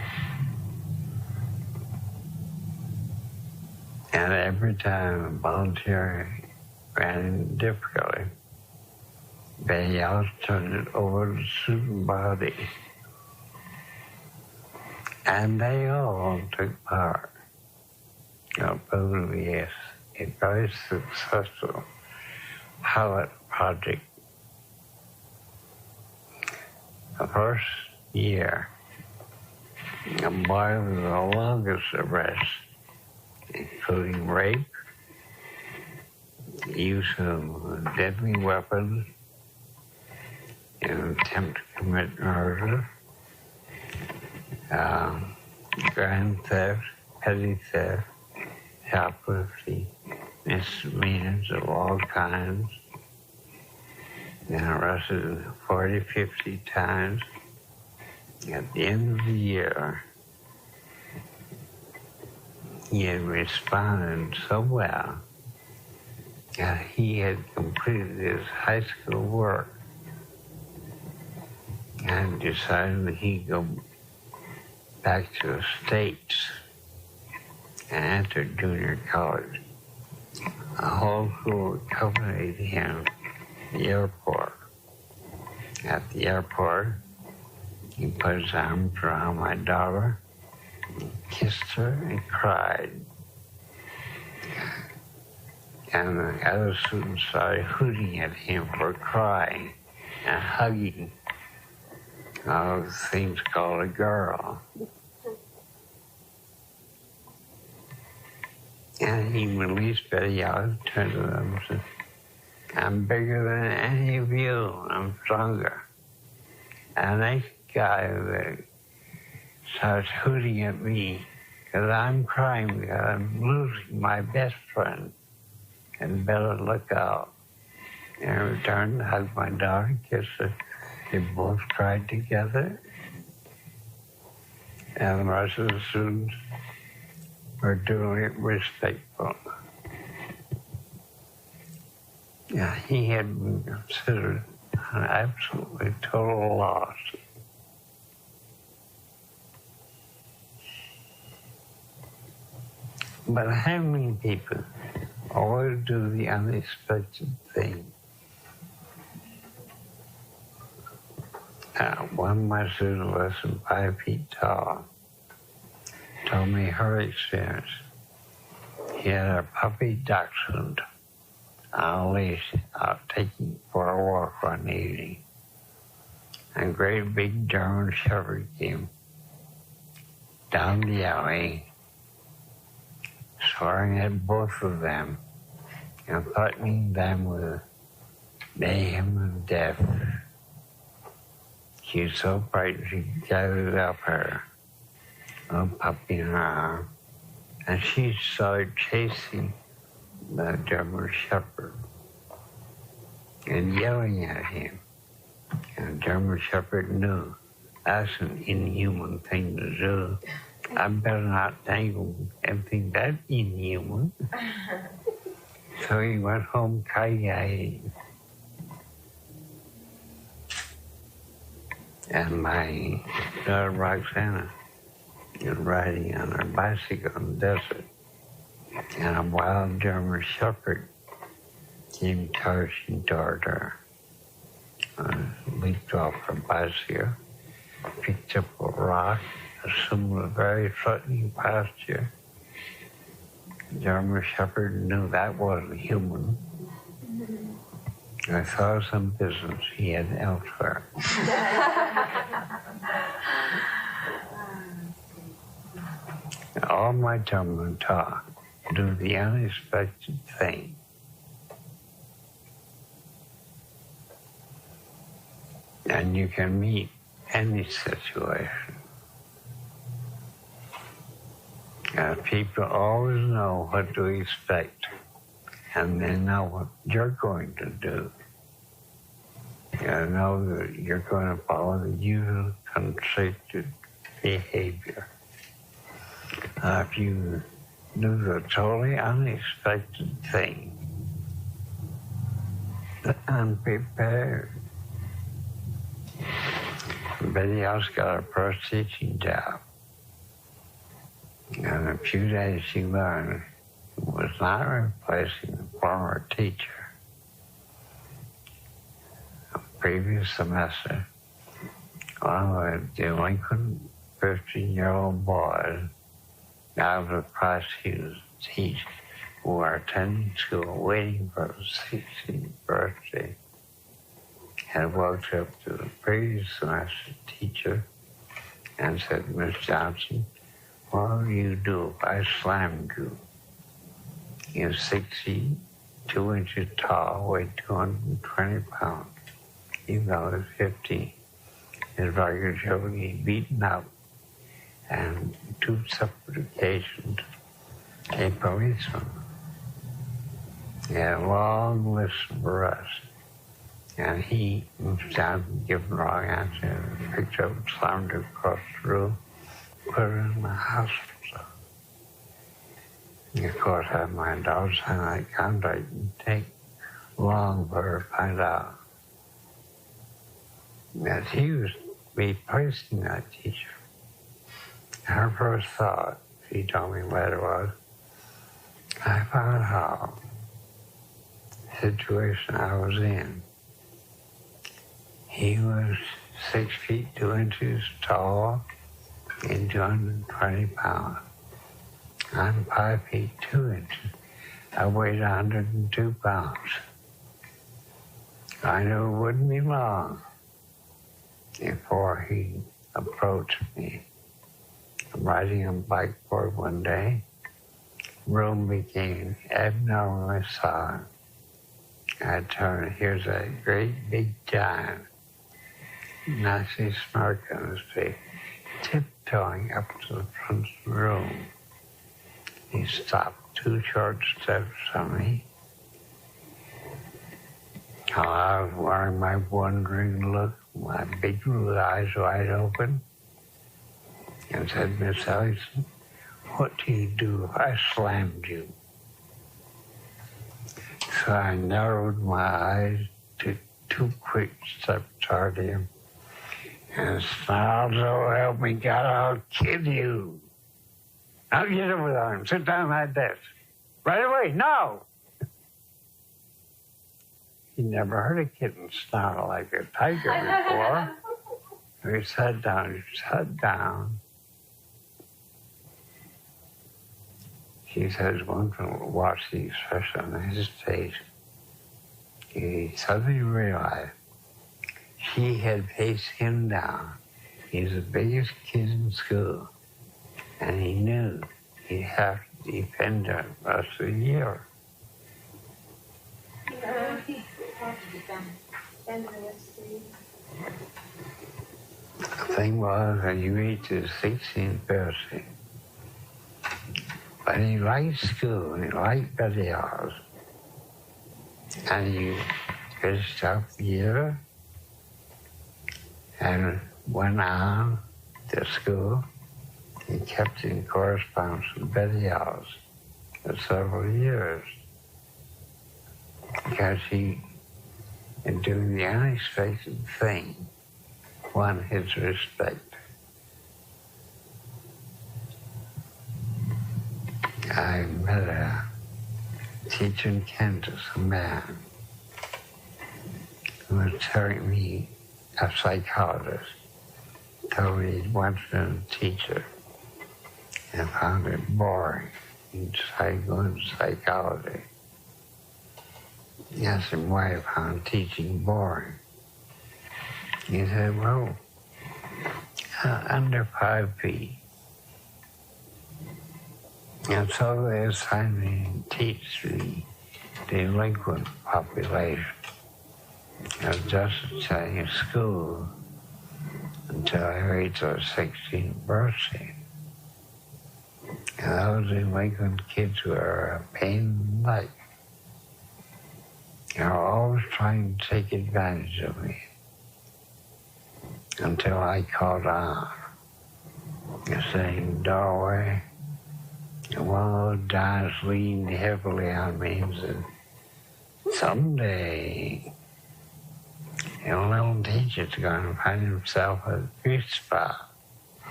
And every time a volunteer ran into difficulty, they all turned it over to the student body. And they all took part. Probably a very successful pilot project. The first year, a boy with the longest arrests, including rape, use of deadly weapons, an attempt to commit murder, grand theft, petty theft, shoplifting, misdemeanors of all kinds, and arrested 40, 50 times. At the end of the year, he had responded so well that he had completed his high school work and decided that he'd go back to the States and enter junior college. A whole school accompanied him to the airport. At the airport, he put his arms around my daughter, kissed her, and cried. And the other students started hooting at him for crying and hugging those things called a girl. And he released Betty out, turned to them and said, "I'm bigger than any of you. I'm stronger." And the next guy that starts hooting at me because I'm crying because I'm losing my best friend and better look out. And I returned, hugged my daughter, kissed her. They both cried together. And the rest of the students were duly respectful. Yeah, he had been considered an absolutely total loss. But how many people always do the unexpected thing? One of my students, less than 5 feet tall, told me her experience. He had a puppy dachshund on a leash out taking for a walk one evening. A great big German Shepherd came down the alley, swearing at both of them and threatening them with mayhem and death. She was so frightened she gathered up her little puppy in her arm, and she started chasing the German Shepherd and yelling at him. And the German Shepherd knew that's an inhuman thing to do. I better not tangle anything that inhuman. So he went home kayaking. And my daughter Roxana was riding on her bicycle in the desert, and a wild German shepherd came charging toward her. Leaped off her bicycle, picked up a rock, assumed a very threatening posture. The German shepherd knew that wasn't human. I saw some business he had elsewhere. All my children taught do the unexpected thing. And you can meet any situation. People always know what to expect, and they know what you're going to do. You know that you're going to follow the usual constricted behavior. If you do the totally unexpected thing, unprepared. Betty else got a first teaching job. And a few days she learned it was not replacing the former teacher. A previous semester, one of the delinquent 15-year-old boys out of the class he was teaching who were attending school waiting for his 16th birthday had walked up to the previous semester teacher and said, "Miss Johnson, what would you do if I slammed you? He was 6 feet, 2 inches tall, weighed 220 pounds. Even though he was 15, his record showed he'd beaten up, and 2 separate occasions, a policeman. He had a long list of arrests, and he, instead of giving the wrong answer, picked up and slammed her across the room, put her in the hospital. And of course, I had my daughter sign that contract and take long for her to find out that he was replacing that teacher. Her first thought, she told me later, was, I found out the situation I was in. He was 6 feet 2 inches tall and 220 pounds. I'm 5 feet 2 inches. I weighed 102 pounds. I knew it wouldn't be long before he approached me. I'm riding on a bikeboard one day. Room became abnormally silent. I turned, here's a great big giant, nasty smirk on his face, tiptoeing up to the front of the room. He stopped 2 short steps from me. I was wearing my wondering look, my big blue eyes wide open, and said, Miss Erickson, what do you do if I slammed you? So I narrowed my eyes, took 2 quick steps toward him, and snarled, so help me God, I'll kill you. Now get over there and sit down like this. Right away, no! He never heard a kitten snarl like a tiger before. He sat down. She says, one can watch the expression on his face. He suddenly realized she had faced him down. He's the biggest kid in school, and he knew he'd have to defend her the rest of the year. The thing was, when you reached his 16th birthday, but he liked school, and he liked videos, and he finished up the year and went on to school. He kept in correspondence with videos for several years because he, in doing the unexpected thing, won his respect. I met a teacher in Kansas, a man, who was telling me, a psychologist, told me he wanted to be a teacher and found it boring. He decided to go into psychology. I asked him why he found teaching boring. He said, well, under 5 feet. And so they assigned me to teach the delinquent population. I was just staying in school until I reached our 16th birthday. And those delinquent kids were a pain in the neck. They were always trying to take advantage of me until I caught on. Sitting in the doorway, and one of those guys leaned heavily on me and said, someday, your little teacher's going to find himself a grease spot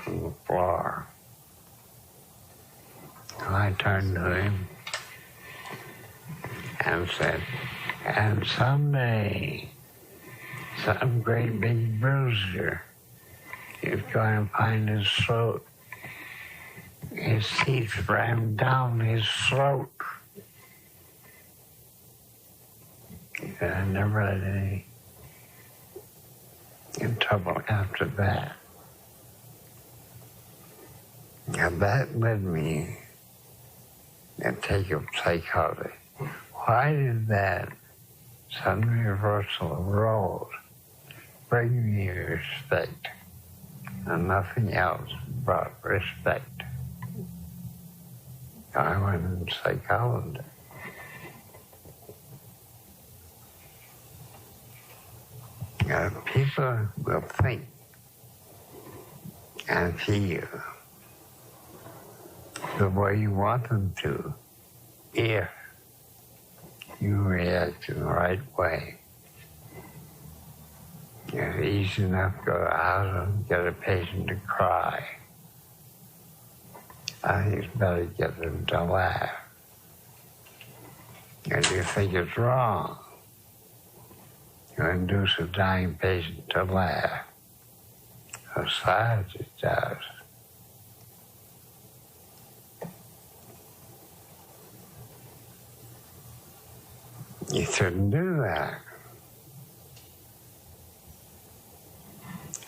on the floor. I turned to him and said, and someday, some great big bruiser is going to find his throat. His teeth rammed down his throat. I never had any trouble after that. And that led me to take up psychology. Why did that sudden reversal of roles bring me respect? And nothing else brought respect. I went in psychology. People will think and feel the way you want them to if you react in the right way. It's easy enough to go out and get a patient to cry. I think it's better to get them to laugh. And you think it's wrong to induce a dying patient to laugh. Society does. You shouldn't do that.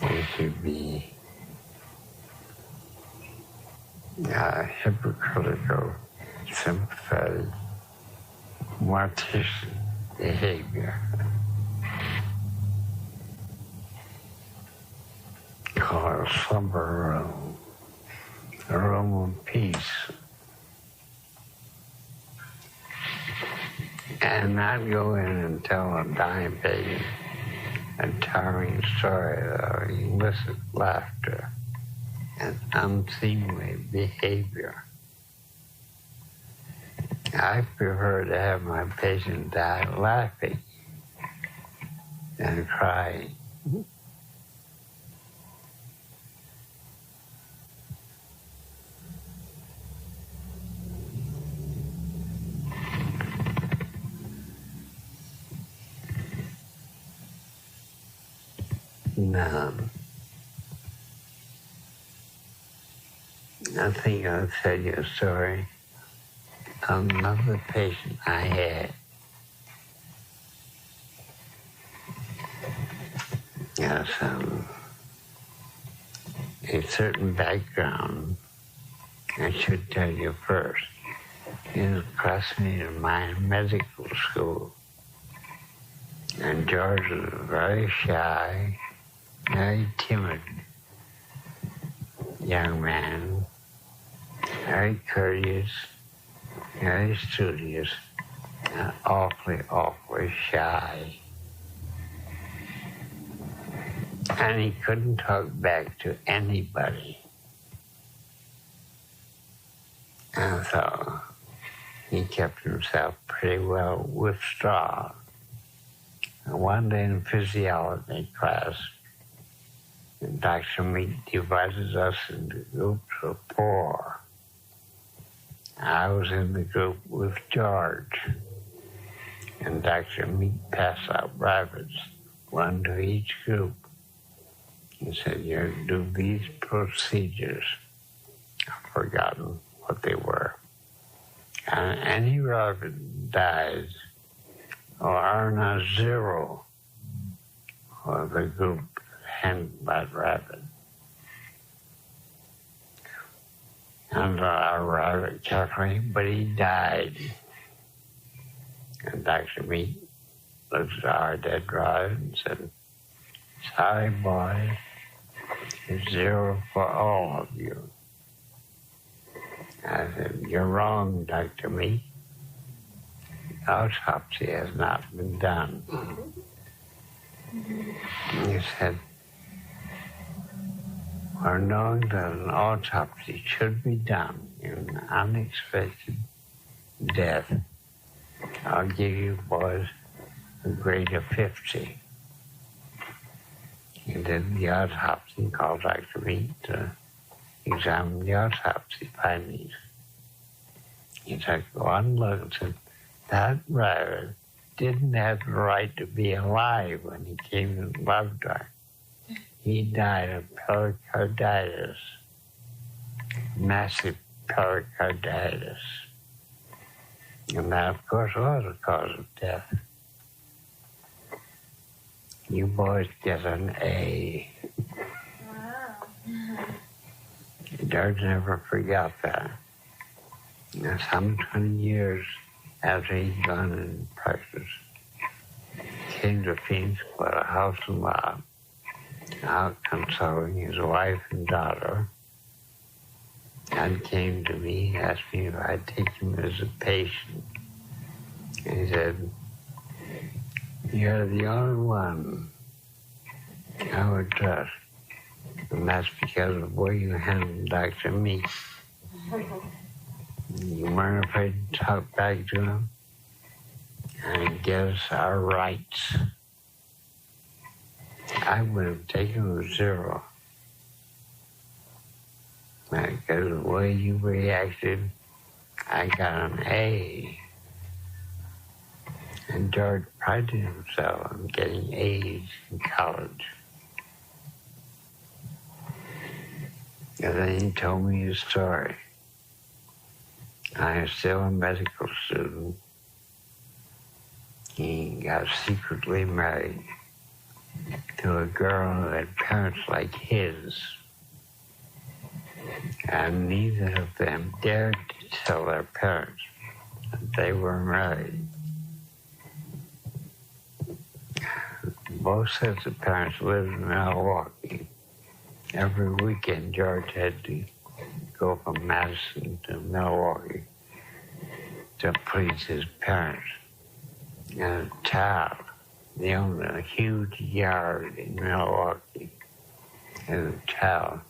You should be hypocritical, sympathetic, mortician behavior. Call it a slumber room, a room of peace. And not go in and tell a dying patient a towering story of illicit laughter and unseemly behavior. I prefer to have my patient die laughing than crying. Now, I think I'll tell you a story of another patient I had. Has a certain background. I should tell you first. He was a classmate of mine in medical school. And George was very shy, very timid young man, very courteous, very studious, and awfully shy. And he couldn't talk back to anybody. And so he kept himself pretty well withdrawn. And one day in physiology class, And Dr. Meat divided us into groups of 4. I was in the group with George, and Dr. Meat passed out rabbits, 1 to each group. He said, "You're to do these procedures." I've forgotten what they were. And any rabbit died or earned a 0 for the group handled that rabbit. And our rabbit carefully, but he died. And Dr. Meat looked at our dead rabbit and said, "Sorry, boy, it's 0 for all of you." I said, "You're wrong, Dr. Meat. The autopsy has not been done." He said, "For knowing that an autopsy should be done in an unexpected death, I'll give you boys a grade of 50. He did the autopsy and called Dr. Meat to examine the autopsy findings. He took one look and said, "That rabbit didn't have the right to be alive when he came to the laboratory. He died of pericarditis, massive pericarditis. And that, of course, was the cause of death. You boys get an A." Wow. George never forgot that. Now, some 20 years after he'd gone in practice, he came to Phoenix, bought a house and lot, out consulting his wife and daughter, and came to me, asked me if I'd take him as a patient. And he said, "You're the only one I would trust, and that's because of the way you handled Dr. Meat. You weren't afraid to talk back to him and give us our rights. I would have taken a 0. Because of the way you reacted, I got an A." And George prided himself on getting A's in college. And then he told me his story. I am still a medical student. He got secretly married to a girl who had parents like his. And neither of them dared to tell their parents that they were married. Both sets of parents lived in Milwaukee. Every weekend, George had to go from Madison to Milwaukee to please his parents. And a child, they owned a huge yard in Milwaukee. As a child,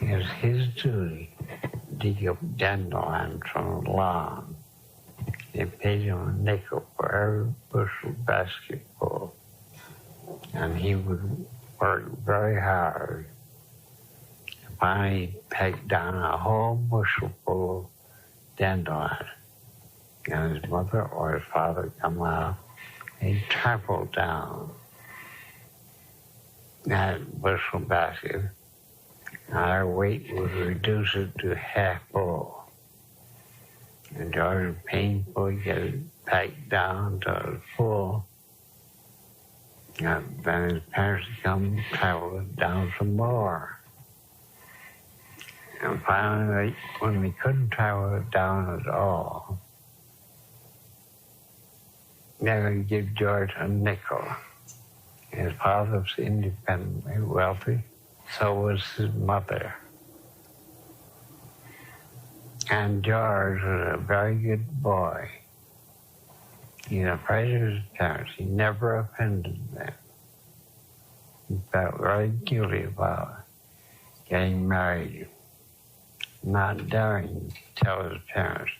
it was his duty to dig up dandelions from the lawn. They paid him a nickel for every bushel basketful. And he would work very hard. Finally, he pegged down a whole bushel full of dandelions. And his mother or his father would come out and he'd trample down that bushel basket. And our weight would reduce it to half full. And George was painful to get it packed down until it was full. And then his parents would come and travel it down some more. And finally, when we couldn't travel it down at all, they would give George a nickel. His father was independently wealthy, so was his mother. And George was a very good boy. He was afraid of his parents. He never offended them. He felt very guilty about getting married, not daring to tell his parents.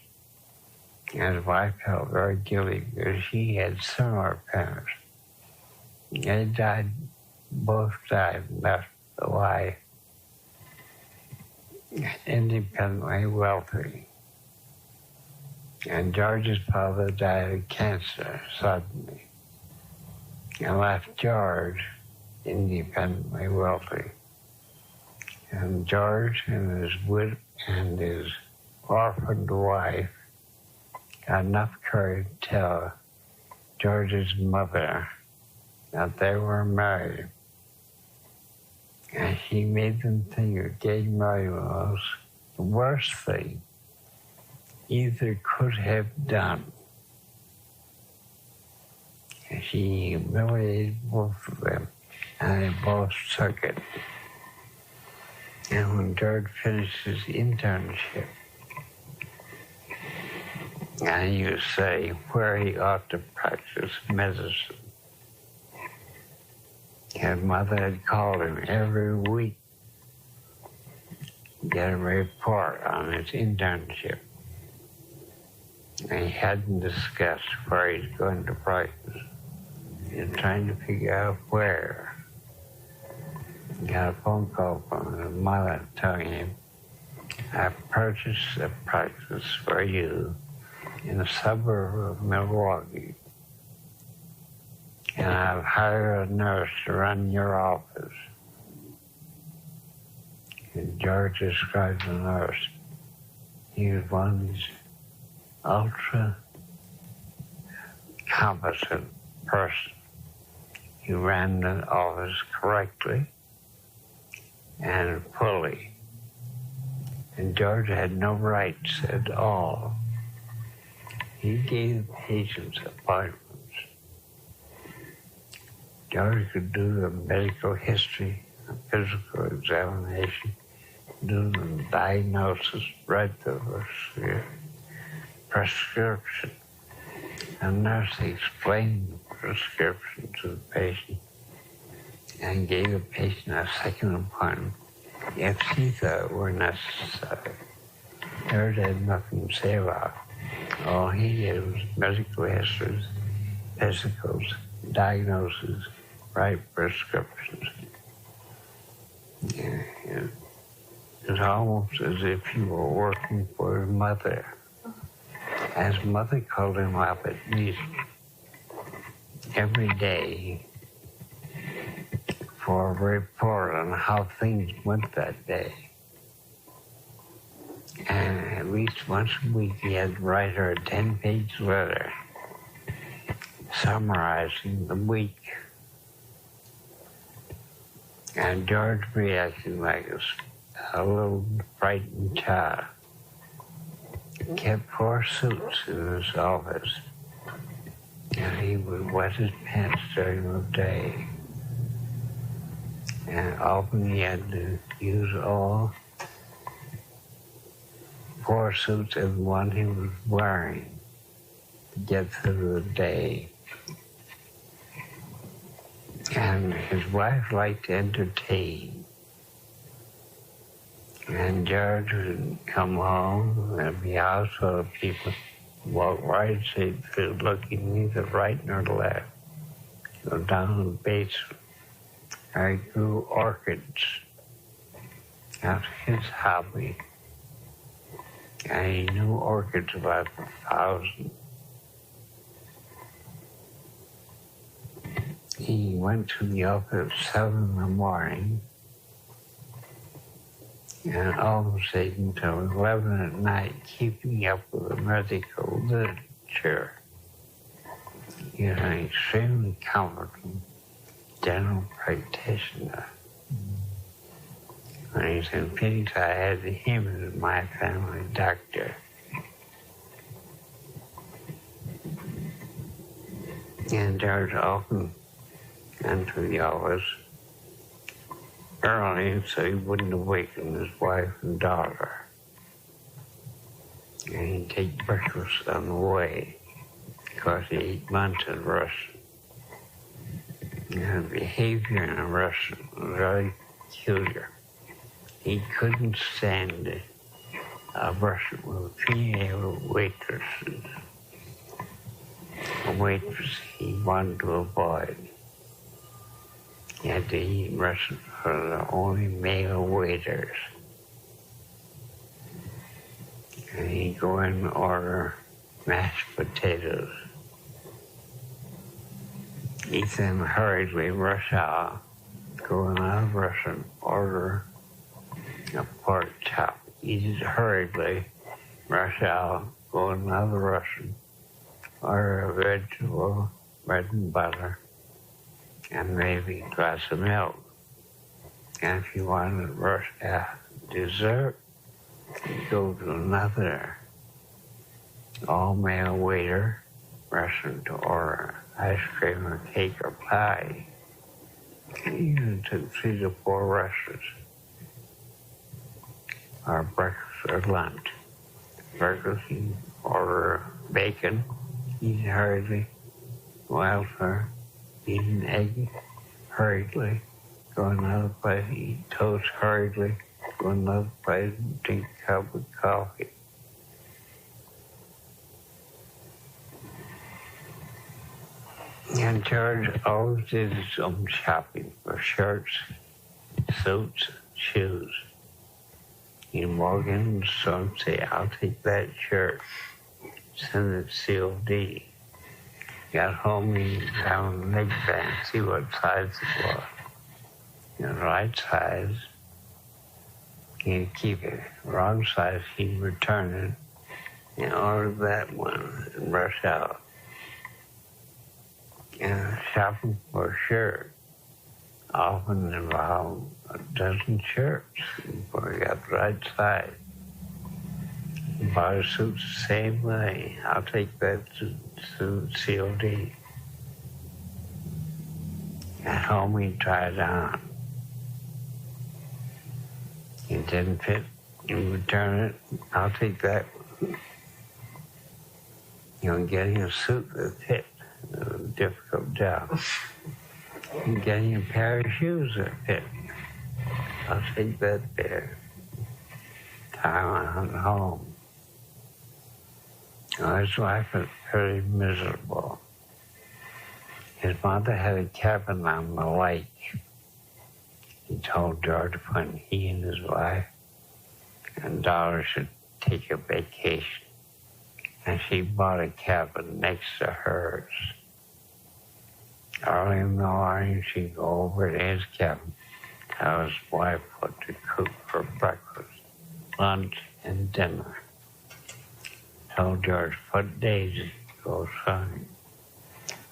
And his wife felt very guilty because she had similar parents. They both died and left wife, independently wealthy. And George's father died of cancer suddenly and left George independently wealthy. And George and his orphaned wife got enough courage to tell George's mother that they were married. And she made them think that getting married was the worst thing either could have done. And she humiliated both of them, and they both took it. And when George finished his internship, and you say where he ought to practice medicine, his mother had called him every week to get a report on his internship. And he hadn't discussed where he's going to practice. He was trying to figure out where. He got a phone call from his mother telling him, "I purchased a practice for you in a suburb of Milwaukee. And I've hired a nurse to run your office." And George described the nurse. He was one of these ultra competent person. He ran the office correctly and fully. And George had no rights at all. He gave patients appointments. George could do the medical history, the physical examination, do the diagnosis, write the prescription. The nurse explained the prescription to the patient and gave the patient a second appointment if she thought it were necessary. George had nothing to say about it. All he did was medical histories, physicals, diagnoses, write prescriptions. It's almost as if he were working for his mother. His mother called him up at least every day for a report on how things went that day. And at least once a week he had to write her a 10-page letter summarizing the week. And George reacted like a little frightened child. He kept 4 suits in his office, and he would wet his pants during the day. And often he had to use all 4 suits of the one he was wearing to get through the day. And his wife liked to entertain. And George would come home and be out so people walk right, say they're looking neither right nor left. Go down the basement. I grew orchids. That's his hobby. And he knew orchids about 1,000. He went to the office at 7 in the morning and almost stayed until 11 at night, keeping up with the medical literature. He was an extremely competent general practitioner. When he was in Phoenix, I had him as my family doctor. And George often went to the office early so he wouldn't awaken his wife and daughter. And he'd take breakfast on the way because he ate lunch in Russian. And behavior in a restaurant was very peculiar. He couldn't stand a restaurant with female waitresses. A waitress he wanted to avoid. He had to eat in restaurants were the only male waiters. And he'd go in and order mashed potatoes. Eat them hurriedly, rush out, go in another restaurant, order a pork chop. Eat it hurriedly, rush out, go in another restaurant, order a vegetable, bread and butter, and maybe a glass of milk. And if you wanted dessert, you go to another all-male waiter restaurant to order ice cream or cake or pie. It usually took 3 to 4 restaurants. Or breakfast or lunch. Breakfast, you order bacon, eat it hurriedly, go elsewhere, eat an egg hurriedly, go another place, eat toast hurriedly, go another place and drink a cup of coffee. And George always did his own shopping for shirts, suits, shoes. He'd walk in the store and say, I'll take that shirt, send it COD. Got home, he found the leg band, see what size it was. The right size, he'd keep it. Wrong size, he'd return it and order that one and rush out. And shopping for a shirt often involved a dozen shirts before you got the right size. Bought suits the same way. I'll take that suit COD. At home, he tried it on. It didn't fit. You return it. I'll take that. Getting a suit that fit. A difficult job. And getting a pair of shoes that fit. I'll take that pair. Time on home. His life was pretty miserable. His mother had a cabin on the lake. He told George when he and his wife and daughter should take a vacation. And she bought a cabin next to hers. Early in the morning, she'd go over to his cabin, tell his wife what to cook for breakfast, lunch, and dinner. Told George what days he could go swimming,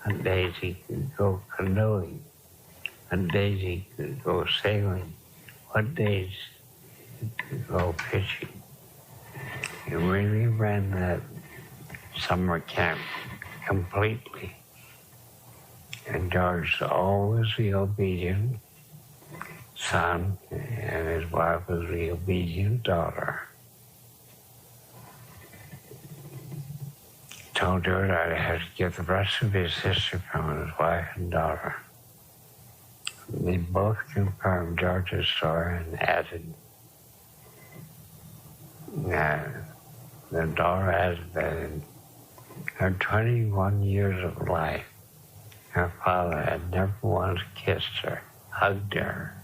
what days he could go canoeing, what days he could go sailing, what days he could go fishing. He really ran that summer camp completely. And George was always the obedient son, and his wife was the obedient daughter. Told George I'd have to get the rest of his history from his wife and daughter. They both confirmed George's story and added, the daughter added that in her 21 years of life, her father had never once kissed her, hugged her,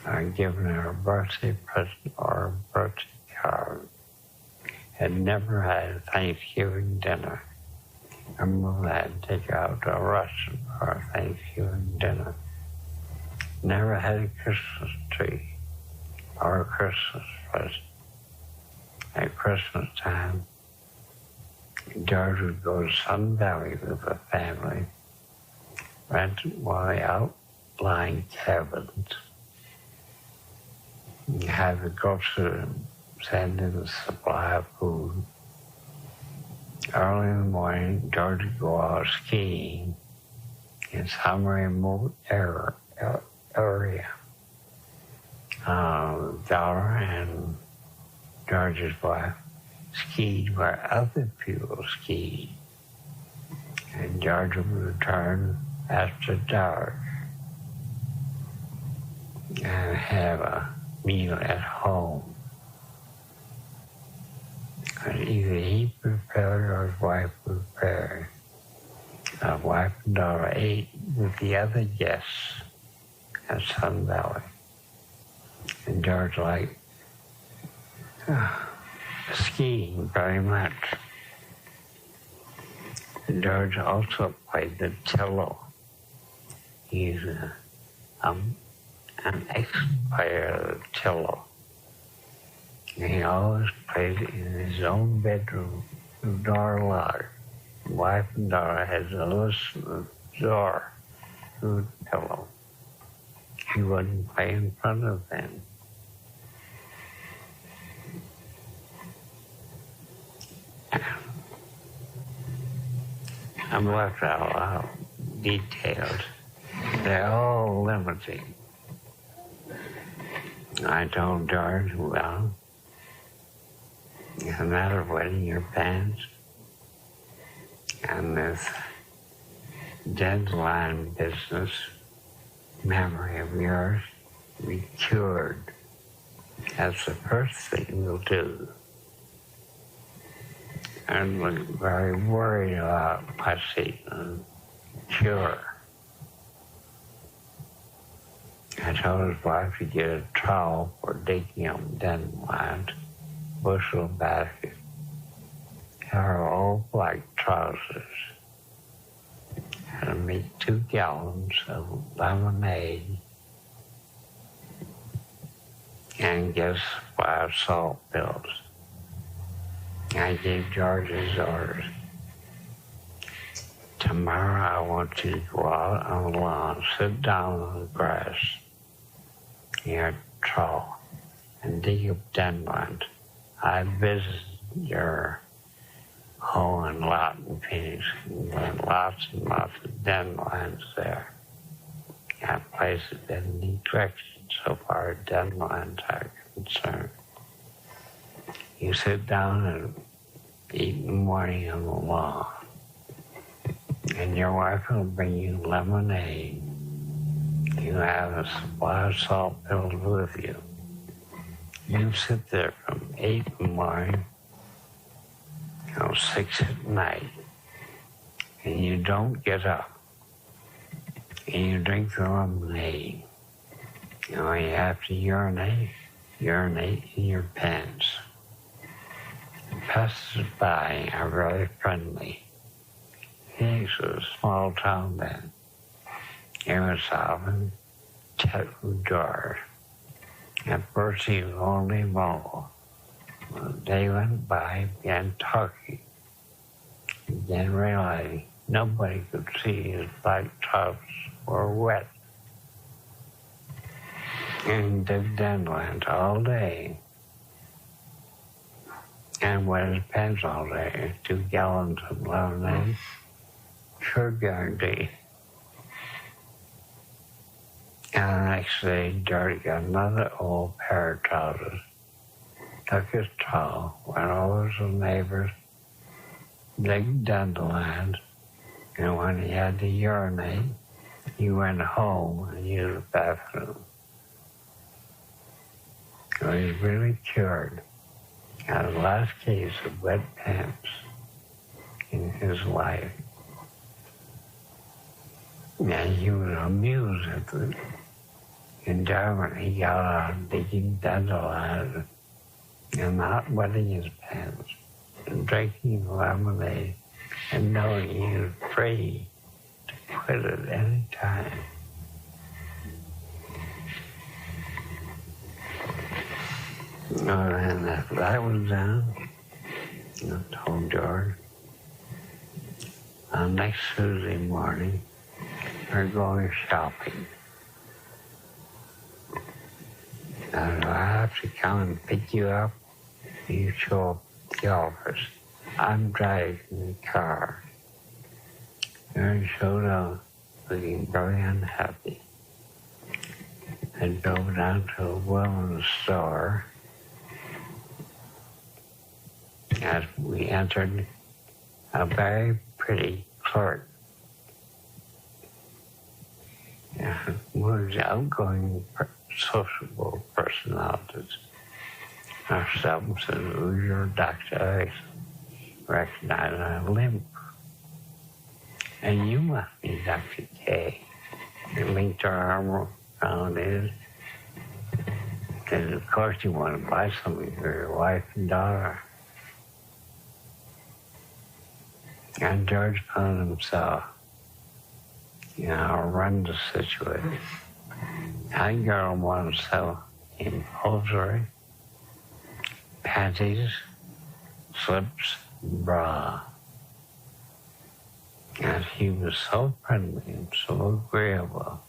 or given her a birthday present or a birthday card. Had never had a Thanksgiving dinner. Her mother had to take her out to a restaurant for a Thanksgiving dinner. Never had a Christmas tree or a Christmas present. At Christmas time, George would go to Sun Valley with the family, rent one of the outlying cabins, and have the grocer send in a supply of food. Early in the morning, George would go out skiing in some remote area. Daughter and George's wife skied where other people skied. And George would return after dark and have a meal at home. And either he prepared or his wife prepared. His wife and daughter ate with the other guests at Sun Valley. And George liked skiing very much. And George also played the cello. He's an ex-player of the cello. And he always played in his own bedroom, with the door locked. Wife and daughter had to listen to the door through the pillow. He wouldn't play in front of them. I'm left out a lot of details. They're all limiting. I told George, well, it's a matter of wetting your pants. And this deadline business memory of yours be cured. That's the first thing we'll do. I'm very worried about my season cure. I told his wife to get a trowel for digging up dandelions, bushel basket, her old black trousers, had to make 2 gallons of lemonade, and get a supply of salt pills. I gave George his orders. Tomorrow I want you to go out on the lawn, sit down on the grass near a trowel, and dig up dandelions. I visited your home and lot in Phoenix, and there are lots and lots of dandelions there. That place has been neglected so far as dandelions are concerned. You sit down and eat in the morning on the lawn, and your wife will bring you lemonade. You have a supply of salt pills with you. You sit there from 8 in the morning till 6 at night, and you don't get up, and you drink the lemonade. You know, you have to urinate in your pants. The passers-by are very friendly. Phoenix was a small town then. It was often chat with doors. At first he was only mobile. They went by, began talking, and then realizing nobody could see his black trousers were wet. And dug dandelions all day, and wet his pants all day. 2 gallons of lemonade, sure guarantee. And the next day, George got another old pair of trousers, took his trowel, went over to the neighbors, digged dandelions, and when he had to urinate, he went home and used the bathroom. So he's really cured. Got the last case of wet pants in his life. And he was amused at the enjoyment he got out of digging dandelions and not wetting his pants and drinking lemonade and knowing he was free to quit at any time. And after that was done, I told George, next Tuesday morning, we're going shopping. Now, do I have to come and pick you up? You show up at the office. I'm driving the car. George showed up looking very unhappy. I drove down to a woman's store. As we entered, a very pretty clerk. One of the outgoing, sociable personalities. Ourselves said, "Who's your doctor?" I recognized a limp. "And you must be Dr. K." He linked her arm found is that, of course, you want to buy something for your wife and daughter. And George found himself in a horrendous situation. That girl wanted to sell him hosiery, panties, slips, bra. And he was so friendly and so agreeable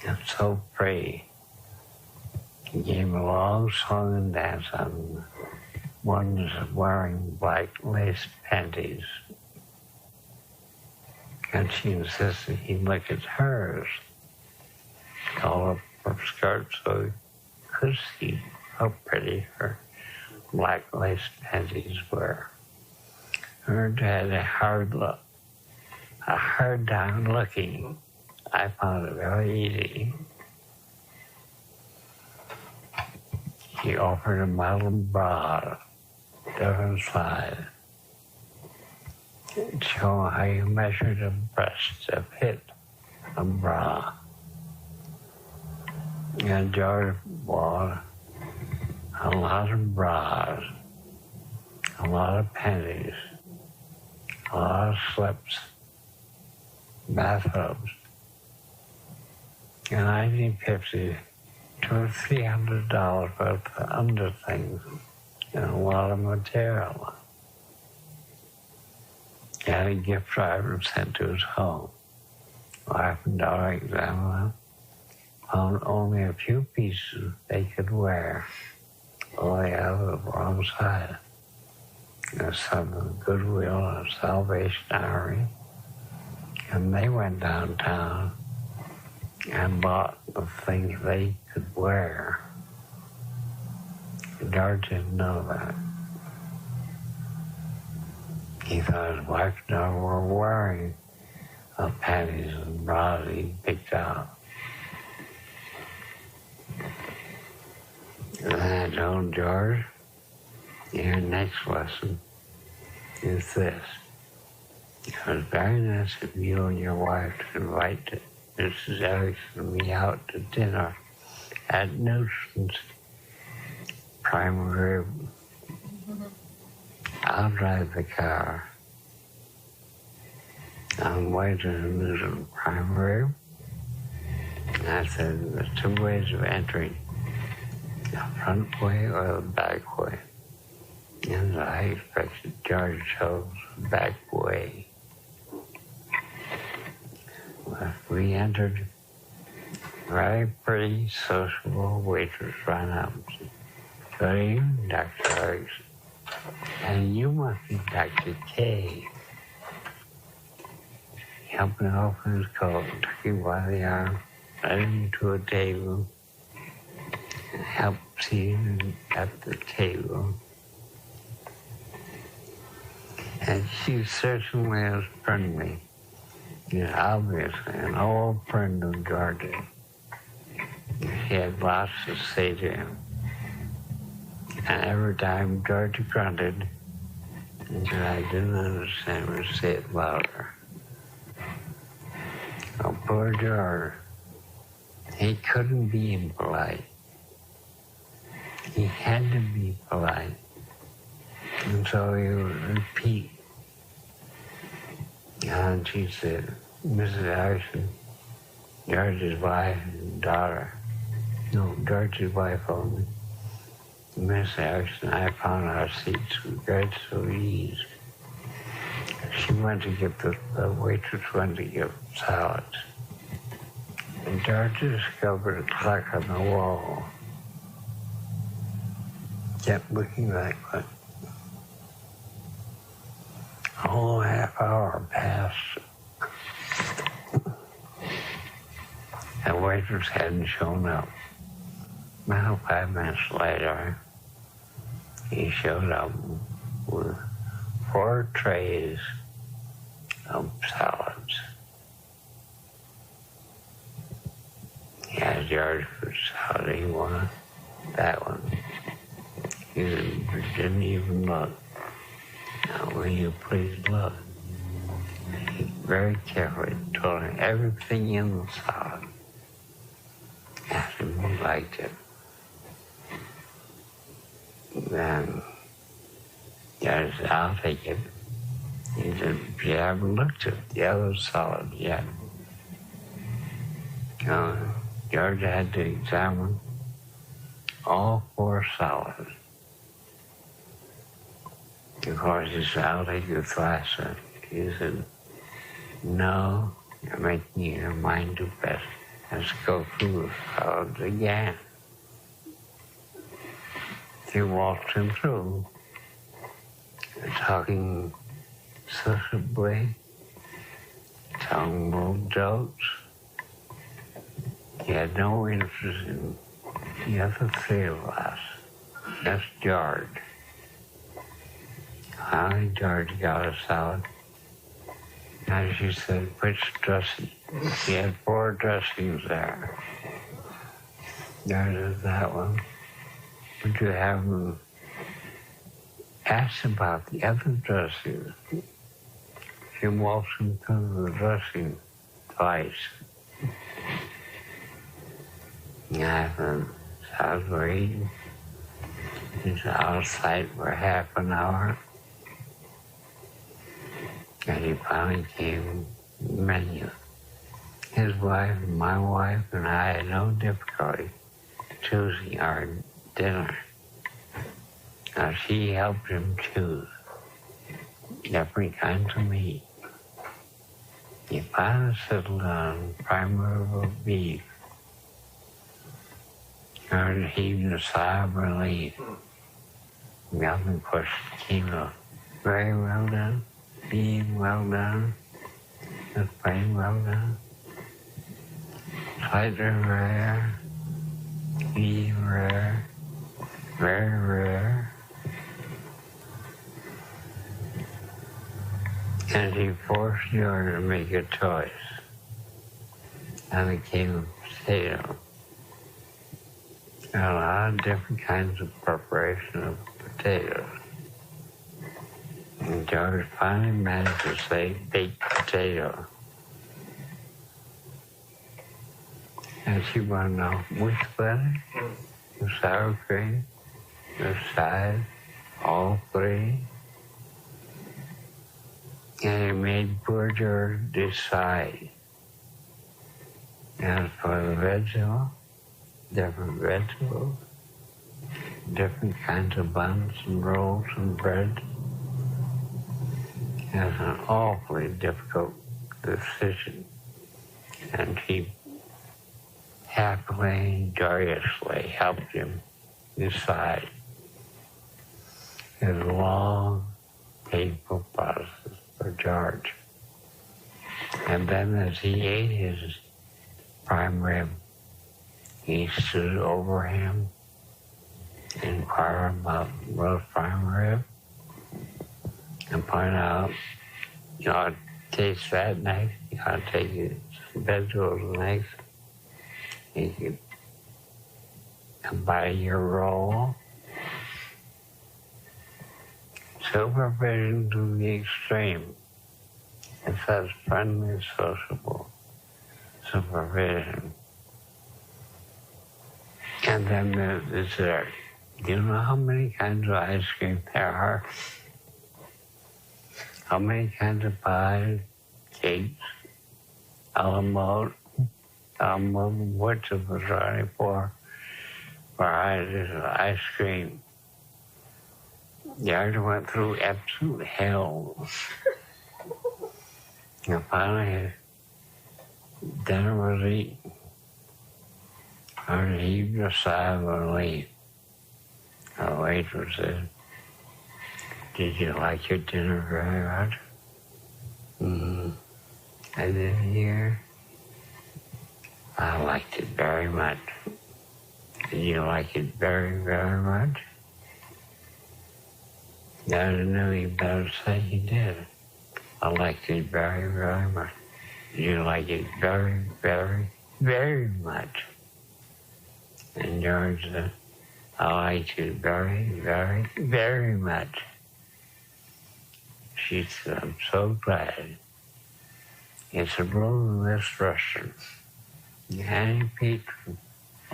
and so free. He gave a long song and dance on one was wearing black lace panties. And she insisted he look at hers, call up her skirt so he could see how pretty her black lace panties were. Her dad had a hard time looking. I found it very easy. He offered a model bra, different size, show how you measured a breast to fit a bra. And George bought a lot of bras, a lot of panties, a lot of slips, bathrobes. In 1950, $200 or $300 worth of underthings and a lot of material. He had a gift driver sent to his home. Wife and daughter examined them, found only a few pieces they could wear. All they had was the wrong side. There's some of the Goodwill and Salvation Army. And they went downtown and bought the things they could wear. George didn't know that. He thought his wife and daughter were wearing the panties and bras he picked out. And I told George, your next lesson is this. It was very nice of you and your wife to invite Mrs. Erickson and me out to dinner at Newton's primary room. I'll drive the car. On the way to the Newton primary room, I said, there's two ways of entering, the front way or the back way. And I expected George chose the back way. But we entered, a very pretty, sociable waitress ran up and said, good evening, Dr. Erickson. And you must be Dr. K. He helped me open his coat, took him by the arm, led him to a table, and helped seat him at the table. And she certainly was friendly. She's obviously an old friend of George's. She had lots to say to him. And every time George grunted and said, I didn't understand, would say it louder. Oh, poor George. He couldn't be impolite. He had to be polite. And so he would repeat. And she said, Mrs. Erickson, George's wife and daughter. No, George's wife only. Miss Erickson and I found our seats with great ease. She went to get the waitress went to get salads. And George discovered a clock on the wall. Kept looking that way. A whole half hour passed. The waitress hadn't shown up. About 5 minutes later, he showed up with 4 trays of salads. He asked George which salad he wanted. That one. He didn't even look. Now, will you please look? He very carefully told him everything in the salad. liked it. Then George said, I'll take it. He said, you haven't looked at the other salad yet. George had to examine all 4 salads. Of course, he said, I'll take the last one. He said, no, you're making your mind do best. Let's go through the salads again. He walked him through, talking sociably, telling little jokes. He had no interest in the other 3 of us. That's George. Finally, George got a salad. And she said, which dressing? She had 4 dressings there. George said, that one. Would you have them ask about the other dressings? She walked him through the dressing twice. After salads were eaten, he's outside for half an hour. And he finally came with the menu. His wife, my wife, and I had no difficulty choosing our dinner. Now, she helped him choose different kinds of meat. He finally settled on prime rib of beef. George heaved a sigh of relief. Milton pushed the kilo. Very well done. Beef well done. The plain well done. Slightly rare. Beef rare. Very rare. And he forced George to make a choice. And it came a potato. Got a lot of different kinds of preparation of potatoes. And George finally managed to say baked potato. And she wanted to know which better, the sour cream, the side, all 3. And it made poor George decide. As for the vegetables, different vegetables, different kinds of buns and rolls and bread. It was an awfully difficult decision. And he happily, joyously helped him decide. It was a long, painful process for George. And then as he ate his prime rib, he stood over him, inquired about roast prime rib, and pointed out, you ought to taste that next, you ought to take some vegetables next. You could buy your roll. Supervision to the extreme. It says friendly, sociable supervision. And then there's dessert. Do you know how many kinds of ice cream there are? How many kinds of pies, cakes, a la mode, which of was only for ice cream. George went through absolute hell. And finally, dinner was eaten. I heaved a sigh of relief. The waitress said, did you like your dinner very much? I did hear. I liked it very much. Did you like it very, very much? I knew you better say you did. I liked it very, very much. Did you like it very, very, very much? And George said, I liked it very, very, very much. She said, I'm so glad. It's a rule in this restaurant. Any patron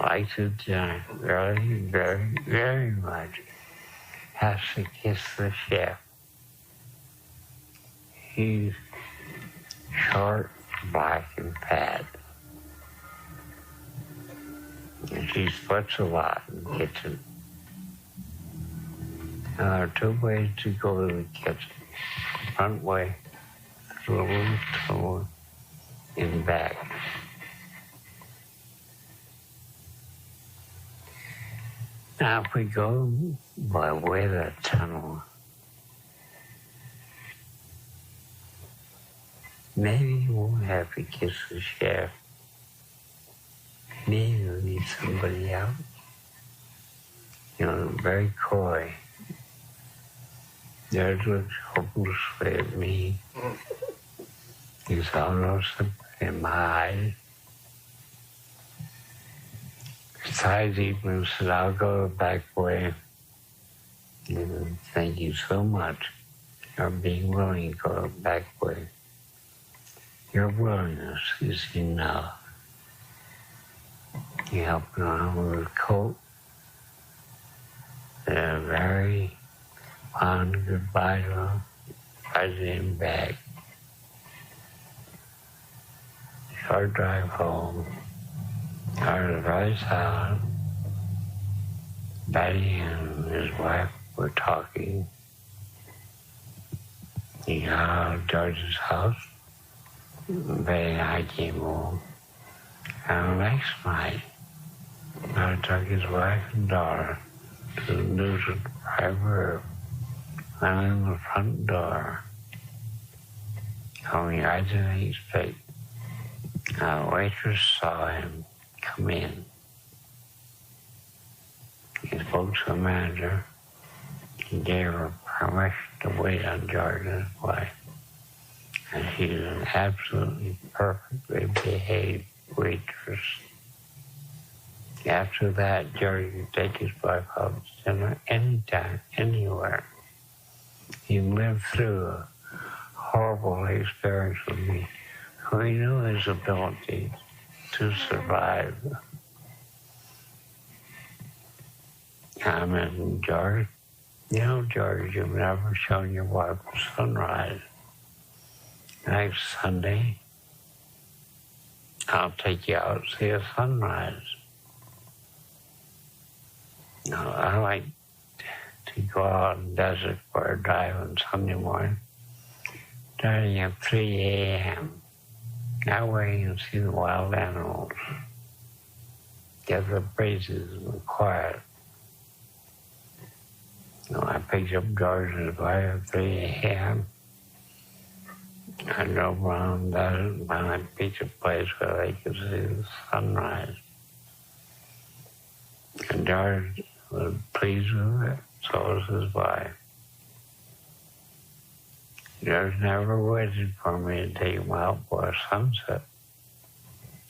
likes it very, very, very much. Has to kiss the chef. He's short, black, and fat. And she sweats a lot in the kitchen. There are two ways to go to the kitchen. Front way, through a little door, in back. Now if we go by way of the tunnel, maybe you won't have to kiss the chef. Maybe you'll need somebody else. You know, very coy. George looks hopelessly at me. He saw no sympathy in my eyes. Besides, even said, I'll go the back way. And thank you so much for being willing to go the back way. Your willingness is enough. He helped me on with his coat. Said a very fond goodbye to him. I did him back. Short drive home. I was very silent. Betty and his wife were talking. He got out of George's house. Betty and I came home. And the next night, I took his wife and daughter to the Newton private room. I'm in the front door. Only I didn't expect. A waitress saw him come in. He spoke to the manager. He gave her permission to wait on George and his wife. And she was an absolutely perfectly behaved waitress. After that, George could take his wife out to dinner anytime, anywhere. He lived through a horrible experience with me. We knew his ability to survive. And George, you know, George, you've never shown your wife a sunrise. Next Sunday, I'll take you out to see a sunrise. Now, I like to go out on Desert Square Drive on Sunday morning, starting at 3 a.m. That way you can see the wild animals, get the breezes and the quiet. So I picked up George and his wife at 3 a.m. I drove around Desert and finally picked a place where they could see the sunrise. And George was pleased with it, so was his wife. George never waited for me to take him out for a sunset.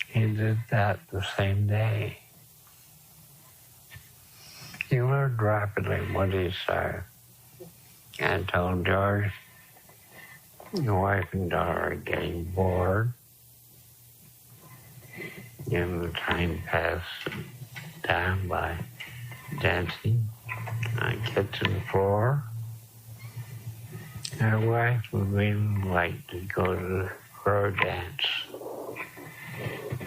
He did that the same day. He learned rapidly what he said. I told George, your wife and daughter are getting bored. And the time passed down by dancing on the kitchen floor. Her wife would really like to go to the crow dance.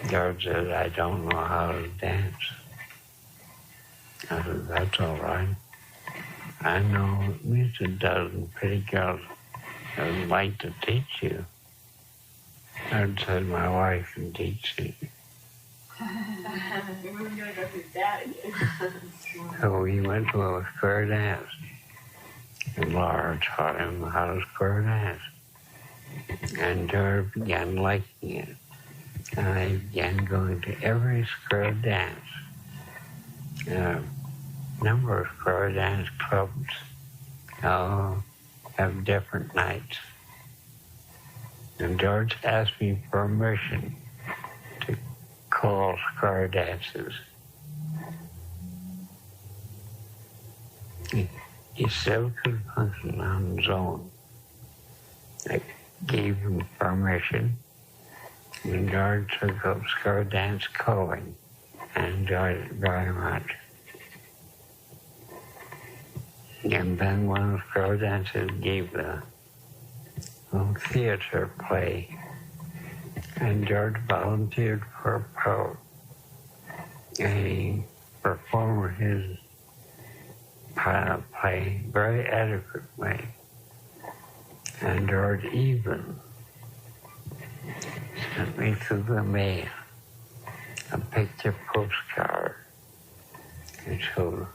George said, I don't know how to dance. I said, that's all right. I know at least a dozen pretty girls that would like to teach you. George said, my wife can teach you. You're going to go through that again. So we went to a square dance. And Laura taught him how to square dance. And George began liking it. And I began going to every square dance. A number of square dance clubs all have different nights. And George asked me permission to call square dances. He still could function on his own. I gave him permission, and George took up square dance calling I enjoyed it very much. And then one of the dancers gave the theater play, and George volunteered for a part. And he performed his play very adequately. And George even sent me through the mail a picture postcard. It showed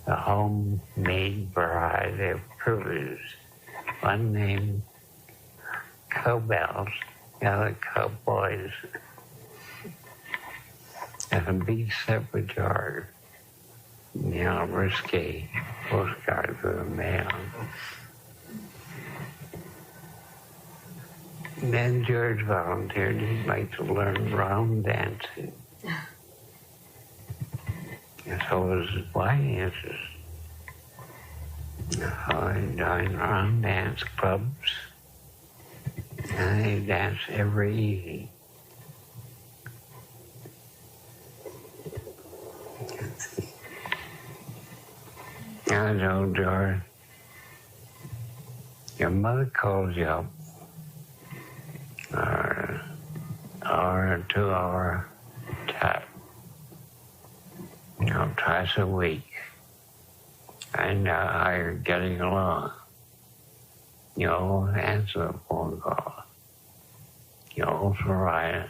the homemade variety of crullers, one named Cowbells, the other Cowboys, and a big set with George. You know, risque postcard for the mail. And then George volunteered he'd like to learn round dancing. And so was my interest. I joined round dance clubs, and they danced every evening. I told George, your mother calls you up or 2 hour chat, twice a week. I know how you're getting along. You always answer a phone call. You also write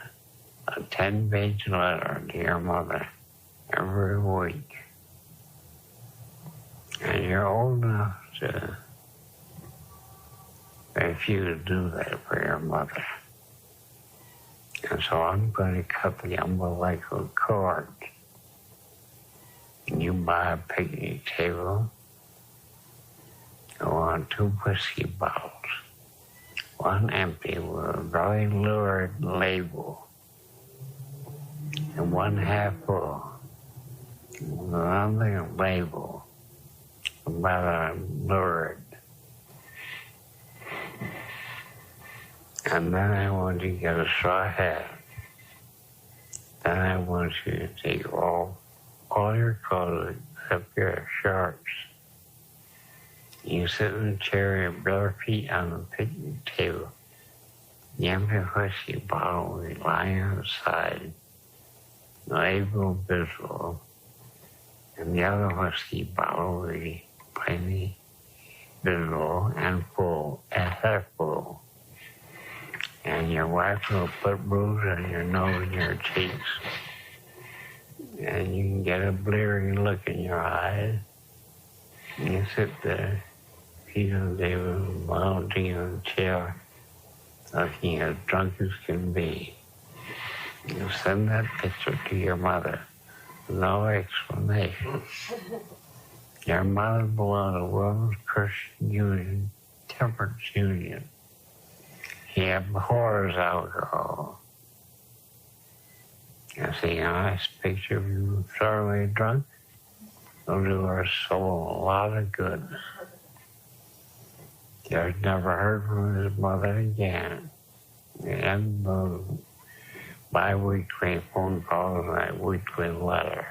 a 10-page letter to your mother every week. And you're old enough to refuse to do that for your mother. And so I'm going to cut the umbilical cord. And you buy a picnic table. I want 2 whiskey bottles. One empty with a very lurid label. And one half full with another label. Rather lurid. And then I want you to get a straw hat. Then I want you to take all your clothes except your shorts. You sit in a chair, your bare feet on the picnic table. The empty whiskey bottle will be lying on the side, the label visible, and the other whiskey bottle will be plainly visible and full, and half full. And your wife will put bruises on your nose and your cheeks. And you can get a bleary look in your eyes. And you sit there, feet on the table, lounging in the chair, looking as drunk as can be. You send that picture to your mother. No explanation. Your mother belonged to Women's Christian Union, Temperance Union. He abhors alcohol. You see a nice picture of you thoroughly drunk? It'll do our soul a lot of good. George never heard from his mother again. And those bi-weekly phone calls and that weekly letter.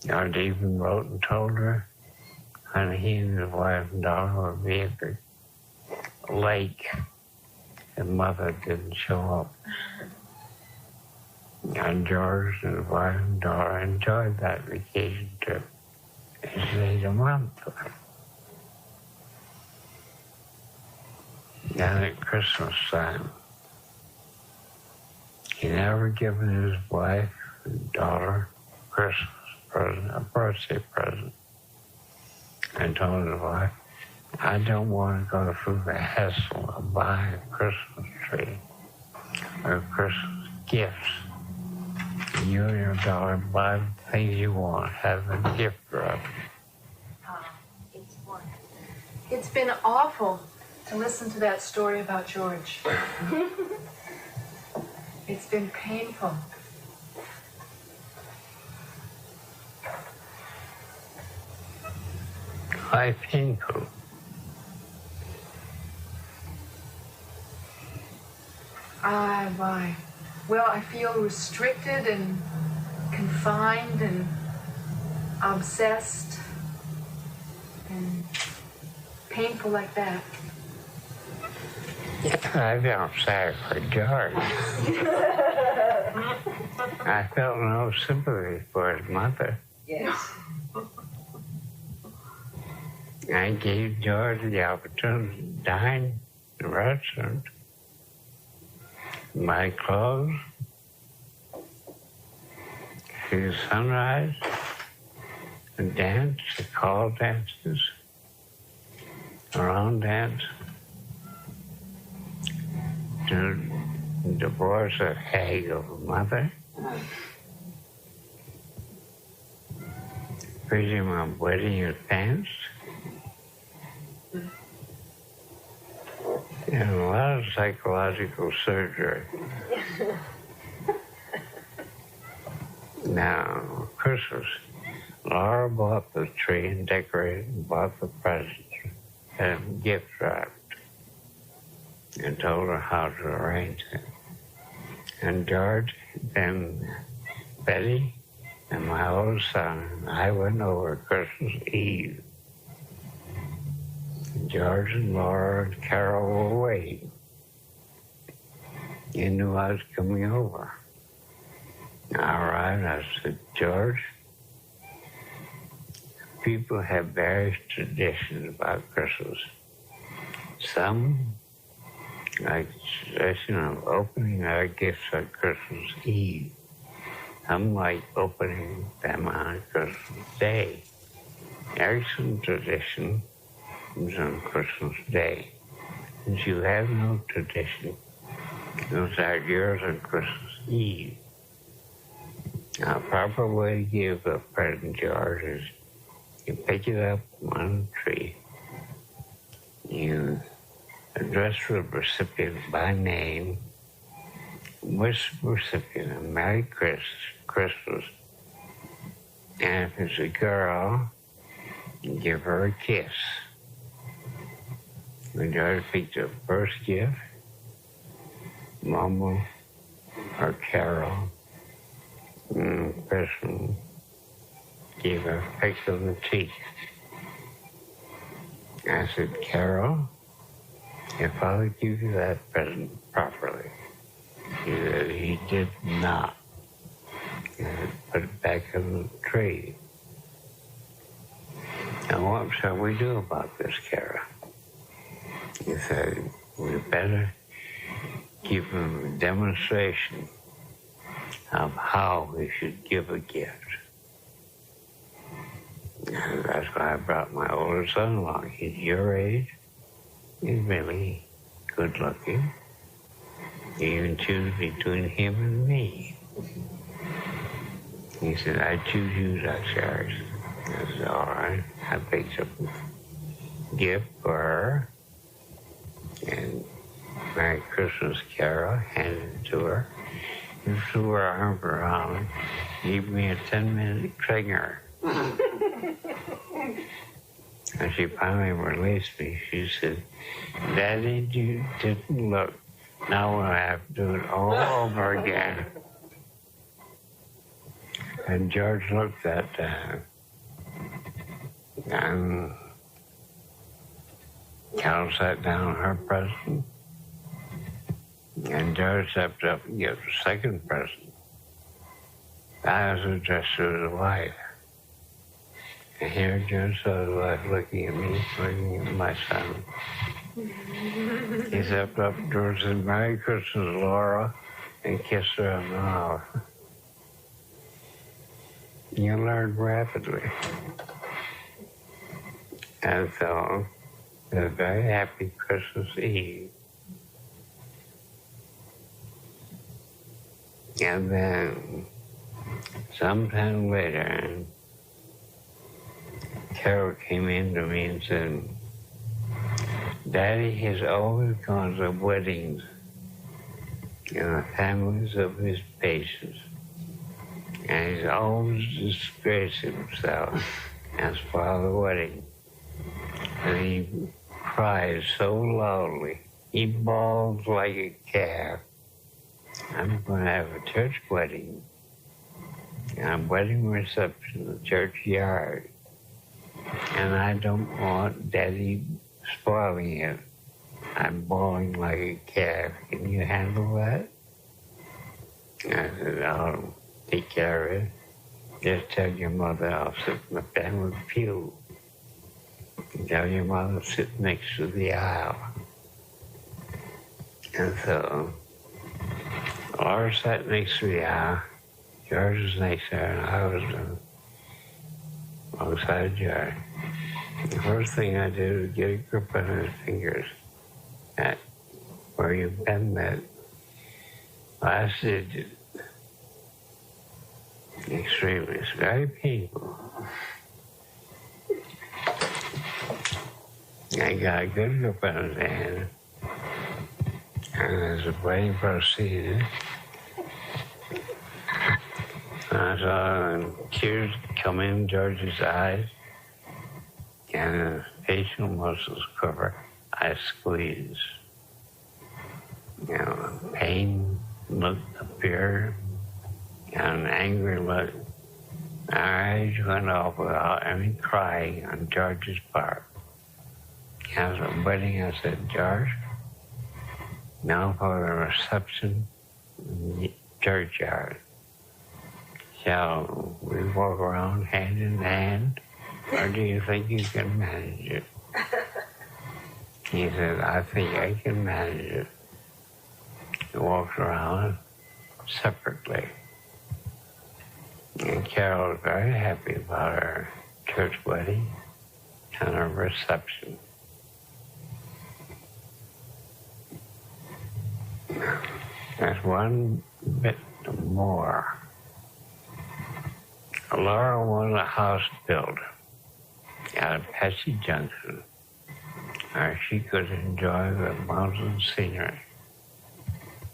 George even wrote and told her, honey, he and his wife and daughter would be at the lake. His mother didn't show up. And George and his wife and daughter enjoyed that vacation trip. They stayed a month. Then at Christmas time, he never given his wife and daughter a Christmas present, a birthday present. I told his wife, I don't want to go through the hassle of buying a Christmas tree or Christmas gifts. You and your daughter buy the things you want, have a gift wrap. It's been awful to listen to that story about George. It's been painful. Why painful? Why? Well, I feel restricted and refined and obsessed and painful like that. I felt sad for George. I felt no sympathy for his mother. Yes. I gave George the opportunity to dine in a restaurant, buy clothes, see the sunrise, and dance, call dances, around dance, to divorce a hag of a mother, feed him a wedding advance, and a lot of psychological surgery. Now, Christmas, Laura bought the tree and decorated and bought the presents and gift wrapped and told her how to arrange it. And George, then Betty, and my oldest son and I went over Christmas Eve. George and Laura and Carol were waiting. You knew I was coming over. I arrived and I said, George, people have various traditions about Christmas. Some, like the tradition of opening our gifts on Christmas Eve. Some like opening them on Christmas Day. Erickson tradition is on Christmas Day. Since you have no tradition, you'll start yours on Christmas Eve. Now, a proper way to give a present, George, is you pick it up on a tree, you address the recipient by name, wish the recipient a Merry Christmas, and if it's a girl, you give her a kiss. When George picked the first gift, Mama or Carol, person gave her a peck of the teeth. I said, Carol, your father gave you that present properly. He said he did not. He said, put it back in the tree. Now what shall we do about this, Carol? He said, we better give him a demonstration of how we should give a gift. And that's why I brought my older son along. He's your age. He's really good looking. You even choose between him and me. He said, I choose you, Dr. Erickson. I said, all right. I picked up a gift for her. And Merry Christmas Carol, handed it to her. She threw her arm around, gave me a 10-minute finger. And she finally released me. She said, Daddy, you didn't look. Now we'll have to do it all over again. And George looked that time. And Carol sat down on her present. And George stepped up and gave the second present. I was addressed to his wife. And here George saw his wife looking at me, looking at my son. He stepped up to her and said, Merry Christmas, Laura, and kissed her on the mouth. You learned rapidly. And so, it was a very happy Christmas Eve. And then, sometime later, Carol came in to me and said, Daddy has always gone to weddings in the families of his patients. And he's always disgraced himself as part of the wedding. And he cries so loudly. He bawls like a calf. I'm going to have a church wedding. a wedding reception in the churchyard, and I don't want Daddy spoiling it. I'm bawling like a calf. Can you handle that? I said, I'll take care of it. Just tell your mother I'll sit in the family pew. Tell your mother to sit next to the aisle. And so, Laura sat next to the aisle. George was next to her, and I was alongside George. The first thing I did was get a grip on his fingers at where you bend that last digit. Extremely. It's very painful. I got a good grip on his hand. And as the wedding proceeded, I saw tears come in George's eyes, and his facial muscles quiver. I squeezed. Pain look appeared, and an angry look. Our eyes went off without any crying on George's part. After the wedding, I said, George, now for the reception in the churchyard. Shall we walk around hand in hand, or do you think you can manage it? He said, I think I can manage it. He walked around separately. And Carol was very happy about her church wedding and her reception. There's one bit more. Laura wanted a house built at Apache Junction where she could enjoy the mountain scenery.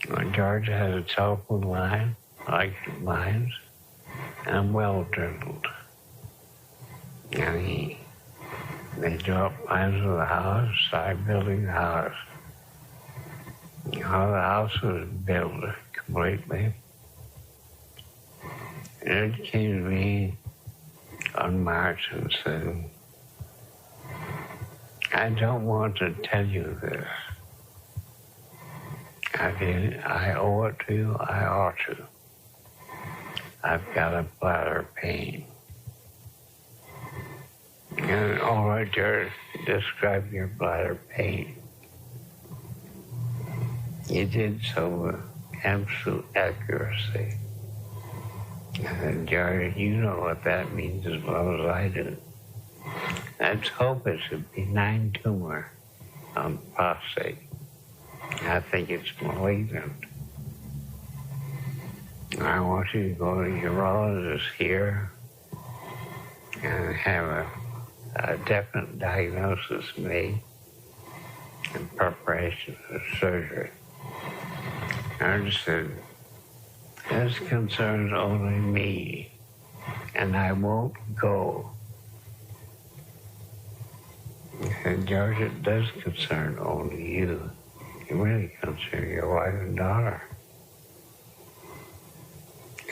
When George had a telephone line, like lines, and well drilled. And they drew up plans of the house, started building the house. How the house was built completely. And it came to me on March and said, I don't want to tell you this. I owe it to you, I ought to. I've got a bladder pain. And all right, George, describe your bladder pain. He did so with absolute accuracy. I said, George, you know what that means as well as I do. Let's hope it should be benign tumor on prostate. I think it's malignant. I want you to go to a urologist here and have a definite diagnosis made in preparation for surgery. I just said, this concerns only me, and I won't go. I said, George, it does concern only you. It really concerns your wife and daughter.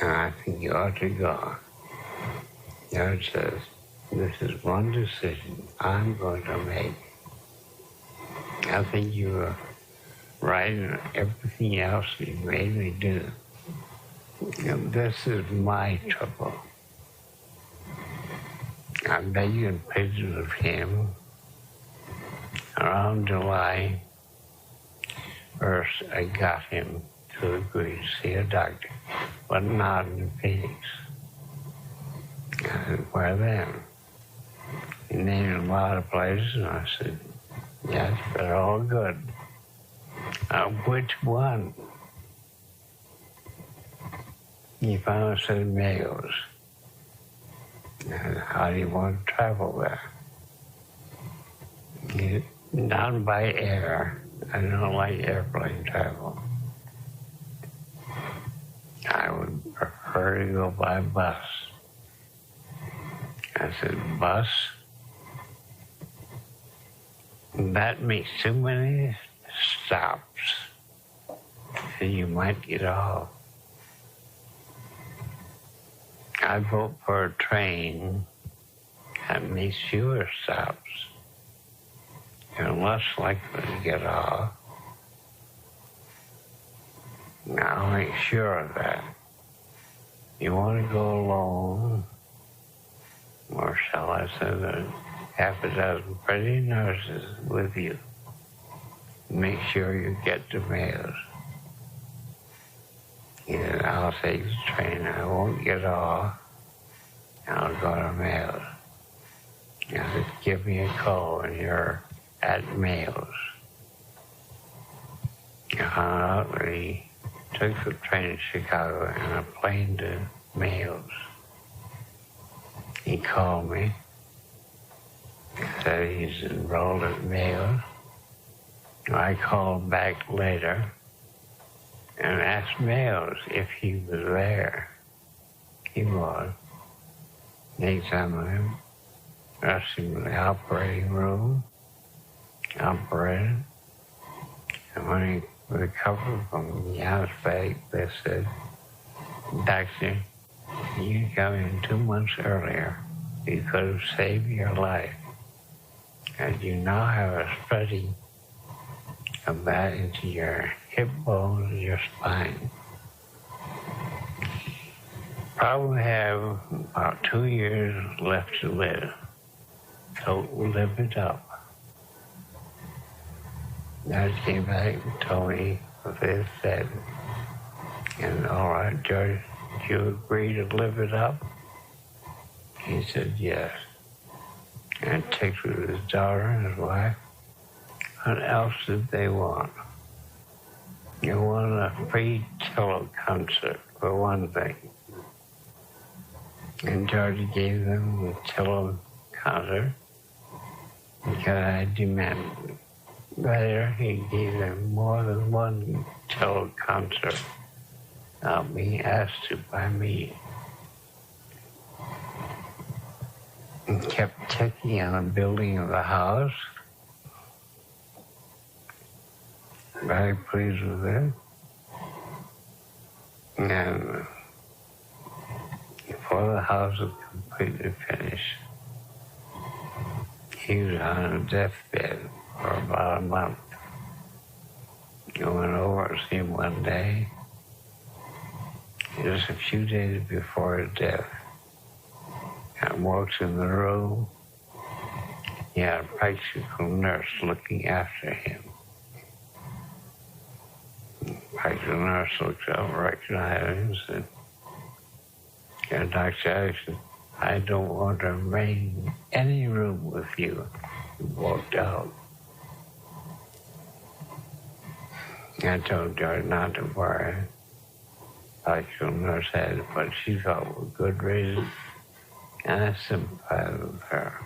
And I think you ought to go. George says, this is one decision I'm going to make. I think you were right in everything else you made me do. And this is my trouble. I begged and pleaded with him. Around July 1st, I got him to agree to see a doctor, but not in Phoenix. I said, where then? He named a lot of places, and I said, yes, they're all good. Which one? He finally said Mayo's. And how do you want to travel there? Not by air. I don't like airplane travel. I would prefer to go by bus. I said, bus? That makes too many stops. And you might get off. I vote for a train that makes fewer stops. You're less likely to get off. Now, I'll make sure of that. You want to go alone, or shall I say that half a dozen pretty nurses with you. Make sure you get to Mayo's. Either I'll take the train, I won't get off, and I'll go to Mayo's. Just give me a call when you're at Mayo's. I found out that he took the train to Chicago and a plane to Mayo's. He called me, said he's enrolled at Mayo's. I called back later and asked Mayo's if he was there. He was. They examined him, rushed him to the operating room, operated, and when he recovered from the anesthetic, they said, "Doctor, you come in 2 months earlier. You could have saved your life. And you now have a study of that into your hip bones and your spine. Probably have about 2 years left to live. So live it up." George came back and told me what they said. And all right, George, do you agree to live it up? He said yes. And checked with his daughter and his wife. What else did they want? They wanted a free cello concert, for one thing. And George gave them the cello concert because I demanded it. Later, he gave them more than one cello concert without being asked to by me. He kept checking on the building of the house. Very pleased with it. And before the house was completely finished, he was on a deathbed for about a month. I went over to see him one day, just a few days before his death. I walked in the room. He had a practical nurse looking after him. The practical nurse looked up, recognized him, and said, "Yeah, Dr. Erickson, I don't want to remain in any room with you." He walked out. I told George not to worry. The practical nurse had what she thought were good reasons, and I sympathized with her.